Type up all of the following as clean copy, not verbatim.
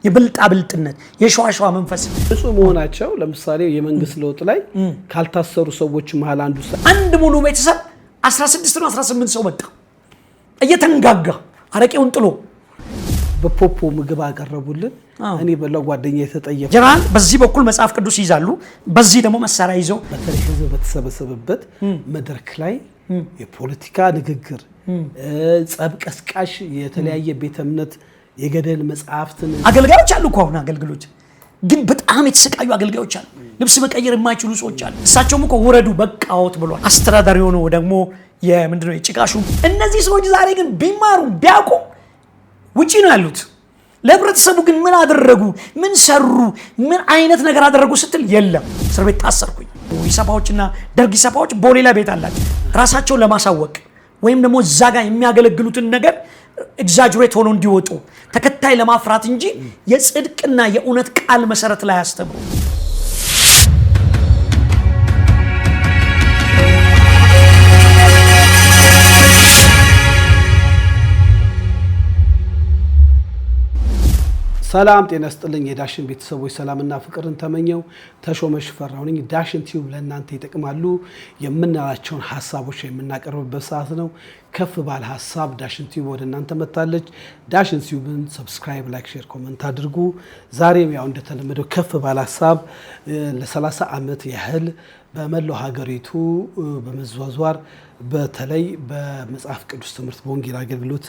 የብልጣብልጥነት የሸዋሸዋ መንፈስ እጹ መሆናቸው ለምሳሌ የመንግስት ለውጥ ላይ ካልታሰሩ ሰዎች መሃል አንድ ሙሉ ቤተሰብ 16 ነው 18 ሰው መጣ እየተንጋጋ አረቄውን ጥሎ በፖፖ ምግብ አቀረቡልን። እኔ በለው ጓደኛ የተጠየፈ ጀራል በዚህ በኩል መጽሐፍ ቅዱስ ይዛሉ፣ በዚህ ደግሞ መሳሪያ ይዘው በተለይ ህዝብ በተሰበሰበበት መድረክ ላይ የፖለቲካ ንግግር ጸብ ቀስቃሽ የተለያየ ቤተ እምነት የገደል መጽሐፍትን አገልጋዮች አሉ እኮ አሁን አገልግሎት ግን በጣም የተሰቃዩ አገልጋዮች አሉ። ልብስ መቀየር የማይችሉ ሰዎች አሉ። እሳቸውም እኮ ወረዱ በቃውት ብሏል። አስተዳዳሪ ሆነው ደግሞ የምንድነው የጭቃሹ እነዚህ ሰዎች ዛሬ ግን ቢማሩ ቢያውቁ ውጪ ነው ያሉት። ለህብረተሰቡ ግን ምን አደረጉ? ምን ሰሩ? ምን አይነት ነገር አደረጉ ስትል የለም። እስር ቤት ታሰርኩኝ። ኢሰፓዎችና ደርግ ኢሰፓዎች በሌላ ቤት አላቸው ራሳቸውን ለማሳወቅ ወይም ደግሞ እዛ ጋር የሚያገለግሉትን ነገር ኤግዛጀሬት ሆኖ እንዲወጡ ተከታይ ለማፍራት እንጂ የጽድቅና የእውነት ቃል መሰረት ላይ ያስተምሩ። ሰላም ጤና ይስጥልኝ የዳሽን ቤተሰቦች ሰላምና ፍቅርን ተመኘው ተሾመ ሽፈራው ነኝ። ዳሽን ቲዩብ ለእናንተ ይጠቅማሉ የምንላቸውን ሐሳቦች የምናቀርብበት ሰዓት ነው። ከፍ ባለ ሐሳብ ዳሽን ቲዩብ ወደ እናንተ መጣለች። ዳሽን ቲዩብን ሰብስክራይብ፣ ላይክ፣ ሼር፣ ኮሜንት አድርጉ። ዛሬም ያው እንደተለመደው ከፍ ባለ ሐሳብ ለ30 ዓመት ያህል በመላው ሀገሪቱ በመዟዟር በተለይ በመጽሐፍ ቅዱስ ትምህርት በወንጌል አገልግሎት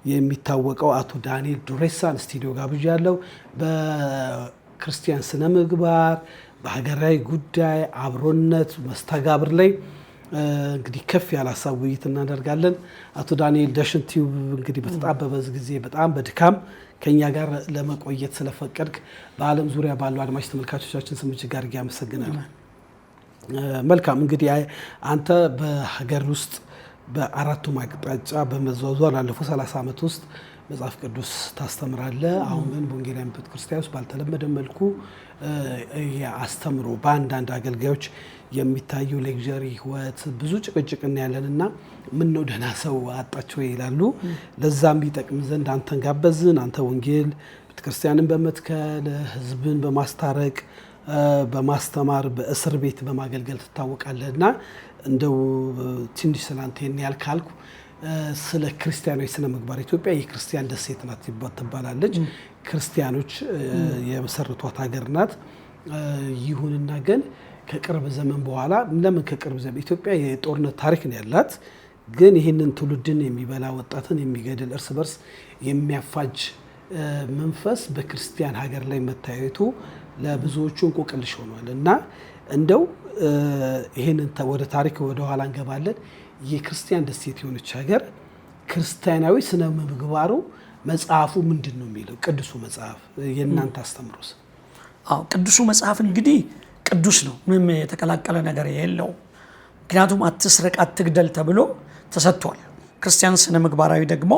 የሚታወቀው አቶ ዳንኤል ዱሬሳን ስቱዲዮ ጋብዣለሁ። በክርስቲያን ስነ ምግባር፣ በሀገራዊ ጉዳይ፣ አብሮነት፣ መስተጋብር ላይ እንግዲህ ከፍ ያለ ሀሳብ ውይይት እናደርጋለን። አቶ ዳንኤል ዳሽን ቲዩብ እንግዲህ በተጣበበ ጊዜ በጣም በድካም ከኛ ጋር ለመቆየት ስለፈቀድክ በዓለም ዙሪያ ባሉ አድማጭ ተመልካቾቻችን ስም እጅግ አድርጌ አመሰግናለሁ። መልካም እንግዲህ አንተ በሀገር ውስጥ በአራቱም አቅጣጫ በመዟዟር ላለፉት 30 ዓመት ውስጥ መጽሐፍ ቅዱስ ታስተምራለህ። አሁን ግን በወንጌላውያን ቤተክርስቲያን ውስጥ ባልተለመደ መልኩ አስተምሮ በአንዳንድ አገልጋዮች የሚታየው ሌክዠሪ ህይወት ብዙ ጭቅጭቅና ያለንና ምን ነው ደህና ሰው አጣቸው ይላሉ። ለዛም ቢጠቅም ዘንድ አንተን ጋበዝን። አንተ ወንጌል ቤተክርስቲያንን በመትከል ህዝብን በማስታረቅ በማስተማር በእስር ቤት በማገልገል ትታወቃለህና እንደው ትንሽ ስላንተ ያል ካልኩ ስለ ክርስቲያኖች ስነ ምግባር ኢትዮጵያ የክርስቲያን ደሴት ናት ትባላለች። ክርስቲያኖች የመሰረቷት ሀገር ናት። ይሁንና ግን ከቅርብ ዘመን በኋላ ለምን ከቅርብ ዘመን ኢትዮጵያ የጦርነት ታሪክ ነው ያላት። ግን ይህንን ትውልድን የሚበላ ወጣትን የሚገድል እርስ በርስ የሚያፋጅ መንፈስ በክርስቲያን ሀገር ላይ መታየቱ ለብዙዎቹ እንቆቅልሽ ሆኗል እና እንደው ይሄንን ወደ ታሪክ ወደ ኋላ እንገባለን። የክርስቲያን ደሴት የሆነች ሀገር ክርስቲያናዊ ስነ ምግባሩ መጽሐፉ ምንድን ነው የሚለው? ቅዱሱ መጽሐፍ የእናንተ አስተምሮስ? አዎ ቅዱሱ መጽሐፍ እንግዲህ ቅዱስ ነው፣ ምንም የተቀላቀለ ነገር የለው። ምክንያቱም አትስረቅ አትግደል ተብሎ ተሰጥቷል። ክርስቲያን ስነ ምግባራዊ ደግሞ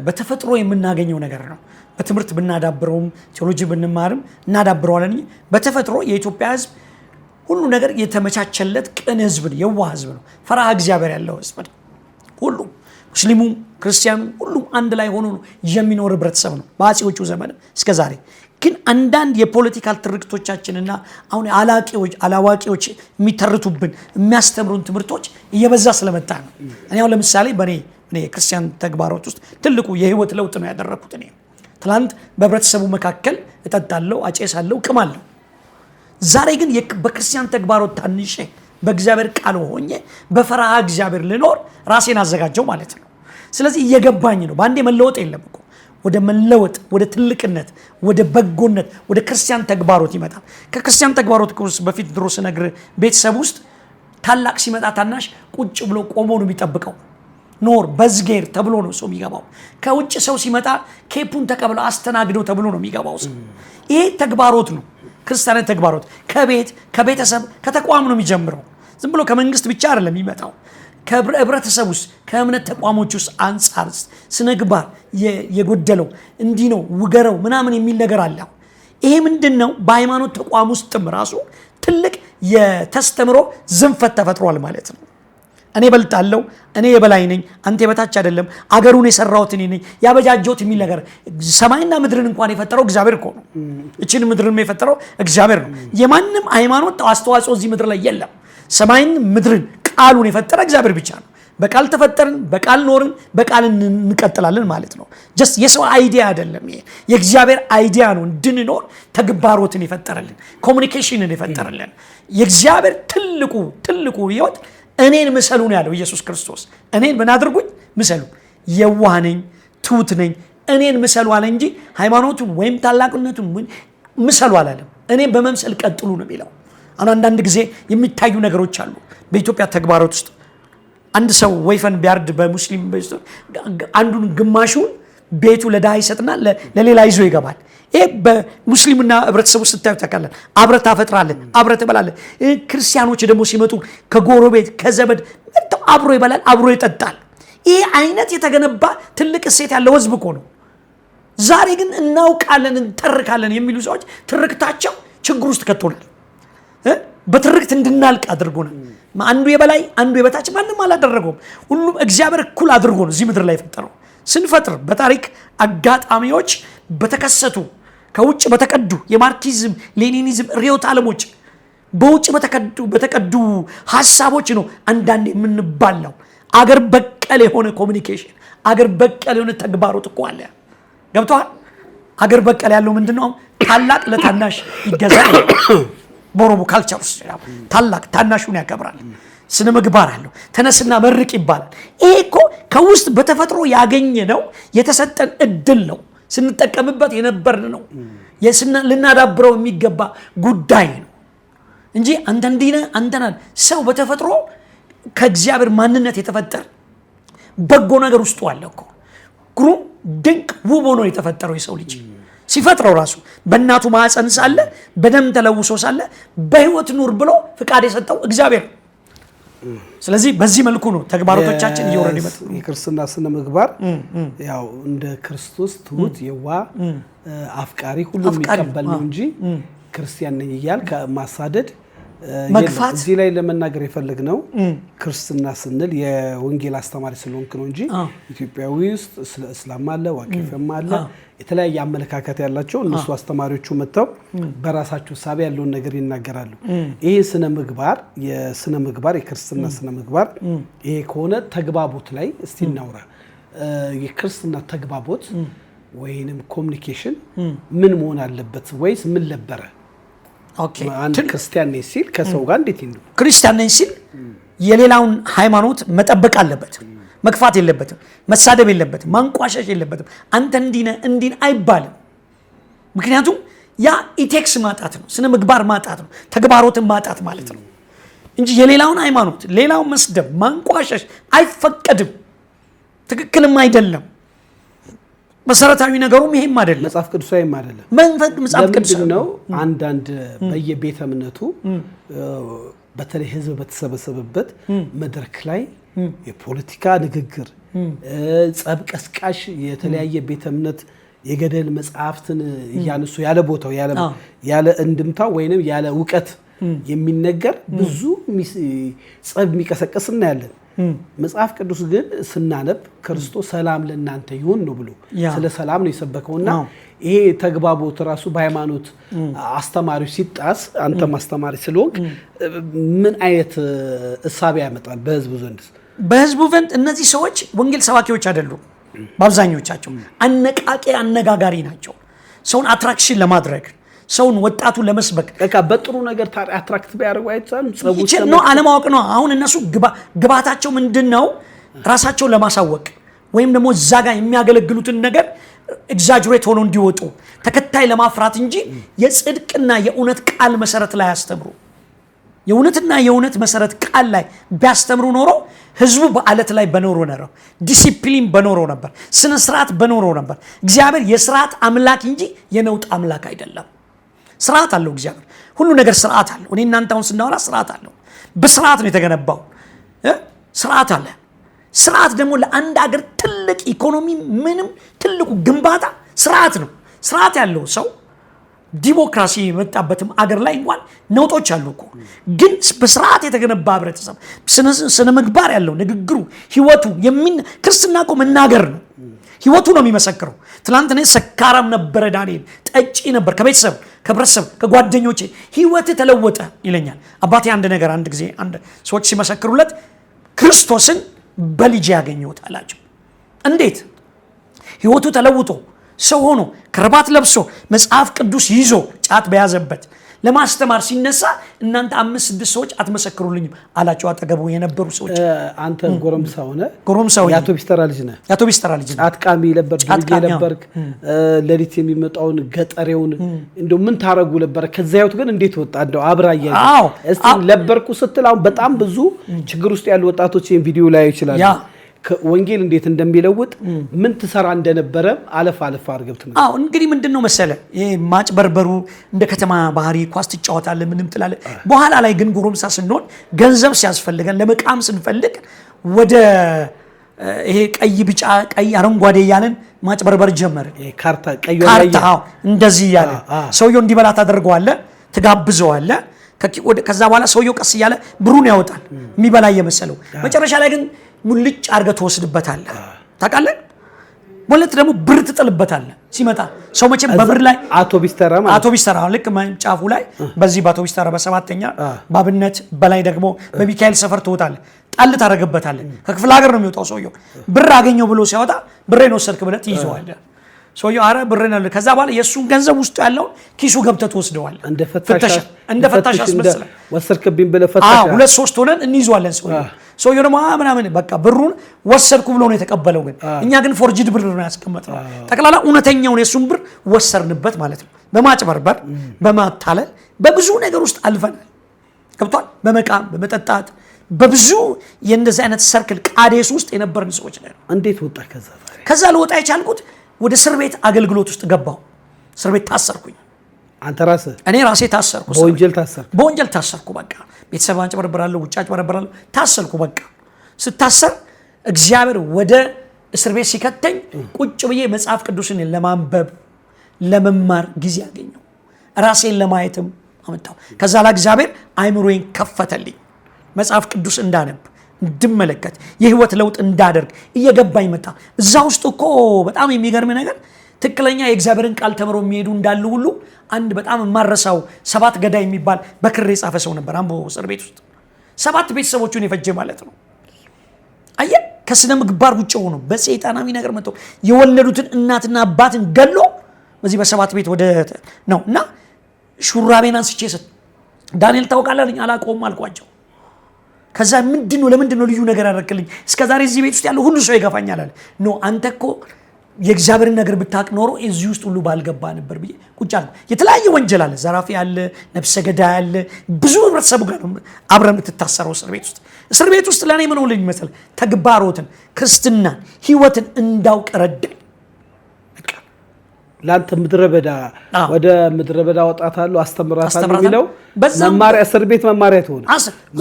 በተፈጥሮ የምናገኘው ነገር ነው። በትምህርት ብናዳብረውም ቴዎሎጂ ብንማርም እናዳብረዋለን። በተፈጥሮ የኢትዮጵያ ሕዝብ ሁሉ ነገር የተመቻቸለት ቅን ሕዝብ ነው፣ የዋህ ሕዝብ ነው፣ ፈራሃ እግዚአብሔር ያለው ሕዝብ ነው። ሁሉም ሙስሊሙ ክርስቲያኑ ሁሉም አንድ ላይ ሆኖ ነው የሚኖር ህብረተሰብ ነው በአፄዎቹ ዘመን እስከ ዛሬ። ግን አንዳንድ የፖለቲካል ትርክቶቻችንና አሁን አላዋቂዎች የሚተርቱብን የሚያስተምሩን ትምህርቶች እየበዛ ስለመጣ ነው። እኔ አሁን ለምሳሌ በእኔ የክርስቲያን ተግባሮት ውስጥ ትልቁ የህይወት ለውጥ ነው ያደረኩት። እኔ ትላንት በህብረተሰቡ መካከል እጠጣለሁ፣ አጨሳለሁ፣ ቅማለሁ። ዛሬ ግን በክርስቲያን ተግባሮት ታንሼ በእግዚአብሔር ቃል ሆኜ በፈራሃ እግዚአብሔር ልኖር ራሴን አዘጋጀው ማለት ነው። ስለዚህ እየገባኝ ነው። በአንዴ መለወጥ የለም እኮ ወደ መለወጥ፣ ወደ ትልቅነት፣ ወደ በጎነት፣ ወደ ክርስቲያን ተግባሮት ይመጣል። ከክርስቲያን ተግባሮት በፊት ድሮ ስነግር ቤተሰብ ውስጥ ታላቅ ሲመጣ ታናሽ ቁጭ ብሎ ቆሞ ነው የሚጠብቀው። ኖር በዝጌር ተብሎ ነው ሰው የሚገባው። ከውጭ ሰው ሲመጣ ኬፑን ተቀብለው አስተናግደው ተብሎ ነው የሚገባው ሰው። ይሄ ተግባሮት ነው፣ ክርስቲያናዊ ተግባሮት። ከቤተሰብ ከተቋም ነው የሚጀምረው። ዝም ብሎ ከመንግስት ብቻ አይደለም የሚመጣው። ከህብረተሰብ ውስጥ ከእምነት ተቋሞች ውስጥ አንጻር ስነግባር የጎደለው እንዲህ ነው ውገረው ምናምን የሚል ነገር አለ። ይሄ ምንድነው? በሃይማኖት ተቋም ውስጥም ራሱ ትልቅ የተስተምሮ ዝንፈት ተፈጥሯል ማለት ነው። እኔ በልጣለሁ፣ እኔ የበላይ ነኝ፣ አንተ የበታች አይደለም፣ አገሩን የሰራሁት እኔ ነኝ፣ ያበጃጀሁት የሚል ነገር። ሰማይና ምድርን እንኳን የፈጠረው እግዚአብሔር እኮ ነው። እችን ምድርን የፈጠረው እግዚአብሔር ነው። የማንም ሃይማኖት አስተዋጽኦ እዚህ ምድር ላይ የለም። ሰማይን ምድርን ቃሉን የፈጠረ እግዚአብሔር ብቻ ነው። በቃል ተፈጠርን፣ በቃል ኖርን፣ በቃል እንቀጥላለን ማለት ነው። ጀስት የሰው አይዲያ አይደለም። ይሄ የእግዚአብሔር አይዲያ ነው። እንድንኖር ተግባሮትን የፈጠረልን፣ ኮሚኒኬሽንን የፈጠረልን የእግዚአብሔር ትልቁ ህይወት እኔን ምሰሉ ነው ያለው ኢየሱስ ክርስቶስ። እኔን ምን አድርጉኝ? ምሰሉ። የዋህ ነኝ፣ ትሁት ነኝ፣ እኔን ምሰሉ አለ እንጂ ሃይማኖቱን ወይም ታላቅነቱን ምሰሉ አላለም። እኔን በመምሰል ቀጥሉ ነው የሚለው። አንዳንድ ጊዜ የሚታዩ ነገሮች አሉ በኢትዮጵያ ተግባሮት ውስጥ። አንድ ሰው ወይፈን ቢያርድ በሙስሊም አንዱን ግማሹን ቤቱ ለድሃ ይሰጥና ለሌላ ይዞ ይገባል። ይሄ በሙስሊምና ህብረተሰቡ ስታዩ ታውቃለህ። አብረህ ታፈጥራለህ፣ አብረህ ትበላለህ። ክርስቲያኖች ደግሞ ሲመጡ ከጎረቤት ከዘመድ አብሮ ይበላል፣ አብሮ ይጠጣል። ይህ አይነት የተገነባ ትልቅ እሴት ያለው ህዝብ እኮ ነው። ዛሬ ግን እናውቃለን እንተርካለን የሚሉ ሰዎች ትርክታቸው ችግር ውስጥ ከቶናል። በትርክት እንድናልቅ አድርጎናል። አንዱ የበላይ አንዱ የበታች ማንም አላደረገውም። ሁሉም እግዚአብሔር እኩል አድርጎ ነው እዚህ ምድር ላይ የፈጠረው። ስንፈጥር በታሪክ አጋጣሚዎች በተከሰቱ ከውጭ በተቀዱ የማርክሲዝም ሌኒኒዝም ርዕዮተ ዓለሞች በውጭ በተቀዱ ሀሳቦች ነው አንዳንድ የምንባላው። አገር በቀል የሆነ ኮሚኒኬሽን፣ አገር በቀል የሆነ ተግባሮት እኮ አለ። ገብቶሃል? አገር በቀል ያለው ምንድነው? ታላቅ ለታናሽ ይገዛል። በኦሮሞ ካልቸር ውስጥ ታላቅ ታናሹን ያከብራል። ስነ ምግባር አለው። ተነስና መርቅ ይባላል። ይሄ እኮ ከውስጥ በተፈጥሮ ያገኘ ነው፣ የተሰጠን እድል ነው፣ ስንጠቀምበት የነበርን ነው፣ ልናዳብረው የሚገባ ጉዳይ ነው እንጂ አንተና ሰው በተፈጥሮ ከእግዚአብሔር ማንነት የተፈጠረ በጎ ነገር ውስጡ አለ እኮ። ግሩም ድንቅ ውብ ሆኖ የተፈጠረው የሰው ልጅ ሲፈጥረው ራሱ በእናቱ ማዕፀን ሳለ በደም ተለውሶ ሳለ በህይወት ኑር ብሎ ፍቃድ የሰጠው እግዚአብሔር። ስለዚህ በዚህ መልኩ ነው ተግባሮቶቻችን እየወረዱ ይመጡ። የክርስትና ስነ ምግባር ያው እንደ ክርስቶስ ትሁት፣ የዋህ፣ አፍቃሪ ሁሉም የሚቀበል ነው እንጂ ክርስቲያን ነኝ እያል ከማሳደድ መግፋት። እዚህ ላይ ለመናገር የፈለግነው ክርስትና ስንል የወንጌል አስተማሪ ስለሆንክ ነው እንጂ ኢትዮጵያዊ ውስጥ ስለ እስላም አለ፣ ዋቄፈም አለ፣ የተለያየ አመለካከት ያላቸው እነሱ አስተማሪዎቹ መጥተው በራሳቸው ሳቢ ያለውን ነገር ይናገራሉ። ይሄ ስነ ምግባር የክርስትና ስነ ምግባር ይሄ ከሆነ ተግባቦት ላይ እስቲ እናውራ። የክርስትና ተግባቦት ወይንም ኮሚኒኬሽን ምን መሆን አለበት? ወይስ ምን ነበረ? አንድ ክርስቲያን ነኝ ሲል ከሰው ጋር እንዴት ነው? ክርስቲያን ነኝ ሲል የሌላውን ሃይማኖት መጠበቅ አለበት። መግፋት የለበትም፣ መሳደብ የለበትም፣ ማንቋሸሽ የለበትም። አንተ እንዲህ አይባልም። ምክንያቱም ያ ኢቴክስ ማጣት ነው፣ ስነ ምግባር ማጣት ነው፣ ተግባሮትን ማጣት ማለት ነው እንጂ የሌላውን ሃይማኖት ሌላውን መስደብ ማንቋሸሽ አይፈቀድም፣ ትክክልም አይደለም። መሰረታዊ ነገሩም ይሄም አይደለም፣ መጽሐፍ ቅዱሳዊም አይደለም። መጽሐፍ ቅዱስ ነው። አንዳንድ በየቤተ እምነቱ በተለይ ህዝብ በተሰበሰበበት መድረክ ላይ የፖለቲካ ንግግር፣ ጸብ ቀስቃሽ የተለያየ ቤተ እምነት የገደል መጽሐፍትን እያነሱ ያለ ቦታው ያለ እንድምታው ወይንም ያለ እውቀት የሚነገር ብዙ ጸብ የሚቀሰቀስ እናያለን። መጽሐፍ ቅዱስ ግን ስናነብ ክርስቶስ ሰላም ለእናንተ ይሁን ነው ብሎ ስለ ሰላም ነው የሰበከውና ይሄ ተግባቦት ራሱ በሃይማኖት አስተማሪዎች ሲጣስ አንተም አስተማሪ ስለሆንክ ምን አይነት እሳቤ ያመጣል በህዝቡ ዘንድ? በህዝቡ ዘንድ እነዚህ ሰዎች ወንጌል ሰባኪዎች አይደሉም። በአብዛኞቻቸው አነቃቂ አነጋጋሪ ናቸው። ሰውን አትራክሽን ለማድረግ ሰውን ወጣቱን ለመስበክ በቃ በጥሩ ነገር አትራክት ቢያደርጉ አይቻልም ነው። አለማወቅ ነው። አሁን እነሱ ግባታቸው ምንድነው? ራሳቸውን ለማሳወቅ ወይም ደግሞ እዛ ጋር የሚያገለግሉትን ነገር ኤግዛጅሬት ሆኖ እንዲወጡ ተከታይ ለማፍራት እንጂ የጽድቅና የእውነት ቃል መሰረት ላይ ያስተምሩ። የእውነትና የእውነት መሰረት ቃል ላይ ቢያስተምሩ ኖሮ ህዝቡ በአለት ላይ በኖሮ ነበር፣ ዲሲፕሊን በኖሮ ነበር፣ ስነ ስርዓት በኖሮ ነበር። እግዚአብሔር የስርዓት አምላክ እንጂ የነውጥ አምላክ አይደለም። ስርዓት አለው እግዚአብሔር። ሁሉ ነገር ስርዓት አለው። እኔ እናንተ አሁን ስናወራ ስርዓት አለው። በስርዓት ነው የተገነባው። ስርዓት አለ። ስርዓት ደግሞ ለአንድ ሀገር ትልቅ ኢኮኖሚ ምንም ትልቁ ግንባታ ስርዓት ነው። ስርዓት ያለው ሰው ዲሞክራሲ የመጣበትም አገር ላይ እንኳን ነውጦች አሉ እኮ። ግን በስርዓት የተገነባ ህብረተሰብ ስነ ምግባር ያለው ንግግሩ፣ ህይወቱ ክርስትና እኮ መናገር ነው። ህይወቱ ነው የሚመሰክረው። ትናንት እኔ ሰካራም ነበረ ዳንኤል፣ ጠጪ ነበር፣ ከቤተሰብ ከህብረተሰብ ከጓደኞቼ ህይወት ተለወጠ ይለኛል አባቴ። አንድ ጊዜ ሰዎች ሲመሰክሩለት ክርስቶስን በልጄ ያገኘሁት አላቸው። እንዴት? ህይወቱ ተለውጦ ሰው ሆኖ ከረባት ለብሶ መጽሐፍ ቅዱስ ይዞ ጫት በያዘበት ለማስተማር ሲነሳ እናንተ 5-6 ሰዎች አትመሰክሩልኝም አላቸው አጠገቡ የነበሩ ሰዎች። አንተ ጎረምሳ ሆነ የአቶ ቢስተራ ልጅ ነህ። ጫት ቃሚ ነበርክ። ሌሊት የሚመጣውን ገጠሬውን እንደው ምን ታረጉ ነበር? ከዛ ህይወት ግን እንዴት ወጣ? እንደው አብራያ እስቲ ለበርኩ ስትል አሁን በጣም ብዙ ችግር ውስጥ ያሉ ወጣቶች ይሄን ቪዲዮ ላይ ይችላሉ። ወንጌል እንዴት እንደሚለውጥ ምን ትሰራ እንደነበረ አለፍ አድርገህ ትምጣ። እንግዲህ ምንድነው መሰለ ይሄ ማጭበርበሩ እንደ ከተማ ባህሪ ኳስ ትጫወታለህ ምንም ትላለህ። በኋላ ላይ ግን ጎረምሳ ስንሆን ገንዘብ ሲያስፈልገን ለመቃም ስንፈልግ ወደ ይሄ ቀይ፣ ቢጫ፣ ቀይ፣ አረንጓዴ እያለን ማጭበርበር ጀመርን። ካርታ እንደዚህ እያለ ሰውየው እንዲበላ ታደርገዋለህ፣ ትጋብዘዋለህ። ከዛ በኋላ ሰውየው ቀስ እያለ ብሩን ያወጣል የሚበላ እየመሰለው። መጨረሻ ላይ ግን ሙልጭ አድርገህ ትወስድበታለህ። ታውቃለህ? ወለት ደግሞ ብር ትጥልበታለህ። ሲመጣ ሰው መቼም በብር ላይ አውቶቢስተራ ልክ ጫፉ ላይ በዚህ በአውቶቢስተራ በሰባተኛ ባብነት በላይ ደግሞ በሚካኤል ሰፈር ትወጣለህ። ጣል ታደርግበታለህ። ከክፍለ ሀገር ነው የሚወጣው ሰውየው። ብር አገኘው ብሎ ሲያወጣ ብሬን ወሰድክ ብለህ ትይዘዋለህ። ሰውየው አረ ብሬን አለ። ከዛ በኋላ የእሱን ገንዘብ ውስጡ ያለውን ኪሱ ገብተህ ትወስደዋለህ። እንደ ፈታሽ አስመስለህ ወሰድክብኝ ብለህ ፈታሽ 2-3 ሆነን እንይዘዋለን። ሰውየው ደግሞ ምናምን በቃ ብሩን ወሰድኩ ብሎ ነው የተቀበለው። ግን እኛ ግን ፎርጅድ ብር ነው ያስቀመጥነው። ጠቅላላ እውነተኛውን የሱን ብር ወሰርንበት ማለት ነው። በማጭበርበር በማታለል በብዙ ነገር ውስጥ አልፈናል። ገብቷል? በመቃም በመጠጣት በብዙ የእንደዚህ አይነት ሰርክል ቃዴስ ውስጥ የነበርን ሰዎች ነን። እንዴት ወጣ? ከዛ ልወጣ የቻልኩት ወደ እስር ቤት አገልግሎት ውስጥ ገባሁ። እስር ቤት ታሰርኩኝ። አንተ ራስህ? እኔ ራሴ ታሰርኩ። በወንጀል ታሰርኩ። በቃ ቤተሰብ አጭበረብራለሁ፣ ውጭ አጭበረብራለሁ፣ ታሰርኩ። በቃ ስታሰር እግዚአብሔር ወደ እስር ቤት ሲከተኝ ቁጭ ብዬ መጽሐፍ ቅዱስን ለማንበብ ለመማር ጊዜ አገኘሁ። ራሴን ለማየትም አመጣሁ። ከዛ ላይ እግዚአብሔር አይምሮዬን ከፈተልኝ። መጽሐፍ ቅዱስ እንዳነብ እንድመለከት የህይወት ለውጥ እንዳደርግ እየገባኝ መጣ። እዛ ውስጥ እኮ በጣም የሚገርም ነገር ትክክለኛ የእግዚአብሔርን ቃል ተምሮ የሚሄዱ እንዳሉ ሁሉ አንድ በጣም የማረሳው 7 ገዳይ የሚባል በክር የጻፈ ሰው ነበር አምቦ እስር ቤት ውስጥ 7 ቤተሰቦቹን የፈጀ ማለት ነው። አየህ፣ ከስነ ምግባር ውጭ ሆኖ በሰይጣናዊ ነገር መጥቶ የወለዱትን እናትና አባትን ገሎ በዚህ በ7 ቤት ወደ ነው እና ሹራቤን አንስቼ ዳንኤል ታውቃለህ አላውቀውም አልኳቸው። ከዛ ለምንድነው ልዩ ነገር ያደረክልኝ? እስከዛሬ እዚህ ቤት ውስጥ ያለው ሁሉ ሰው ይገፋኛል አለ። አንተ እኮ የእግዚአብሔርን ነገር ብታቅ ኖሮ እዚህ ውስጥ ሁሉ ባልገባ ነበር ብዬ ቁጭ አልኩ። የተለያየ ወንጀል አለ፣ ዘራፊ አለ፣ ነፍሰ ገዳይ አለ፣ ብዙ ህብረተሰቡ ጋር አብረን የምትታሰረው እስር ቤት ውስጥ ለእኔ ምን ሆነልኝ መሰለህ? ተግባሮትን፣ ክርስትናን፣ ህይወትን እንዳውቅ ረዳኝ። ለአንተ ወደ ምድረ በዳ ወጣታለሁ አስተምራታለሁ የሚለው መማሪያ እስር ቤት መማሪያ ትሆነ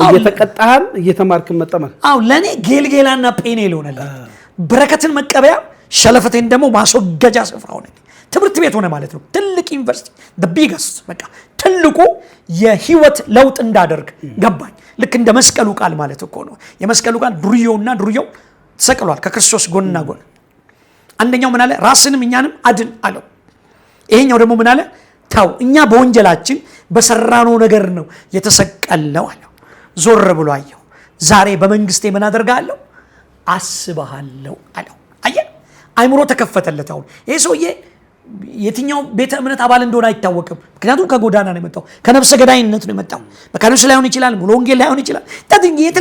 እየተቀጣህም እየተማርክም መጠመር። ለእኔ ጌልጌላና ጴኔል ሆነልኝ። በረከትን መቀበያ ሸለፈቴን ደግሞ ማስወገጃ ስፍራ ሆነ። ትምህርት ቤት ሆነ ማለት ነው። ትልቅ ዩኒቨርሲቲ ቢገስት በቃ ትልቁ የህይወት ለውጥ እንዳደርግ ገባኝ። ልክ እንደ መስቀሉ ቃል ማለት እኮ ነው። የመስቀሉ ቃል ዱርዬውና ዱርዬው ተሰቅሏል ከክርስቶስ ጎንና ጎን። አንደኛው ምን አለ? ራስንም እኛንም አድን አለው። ይሄኛው ደግሞ ምን አለ? ተው እኛ በወንጀላችን በሰራነው ነገር ነው የተሰቀልነው አለው። ዞር ብሎ አየው። ዛሬ በመንግስቴ ምን አደርጋለሁ? አስብሃለሁ አለው። አየህ፣ አይምሮ ተከፈተለት። አሁን ይሄ ሰውዬ የትኛው ቤተ እምነት አባል እንደሆነ አይታወቅም። ምክንያቱም ከጎዳና ነው የመጣው፣ ከነፍሰ ገዳይነት ነው የመጣው። በካኖስ ላይሆን ይችላል፣ ሙሉ ወንጌል ላይሆን ይችላል፣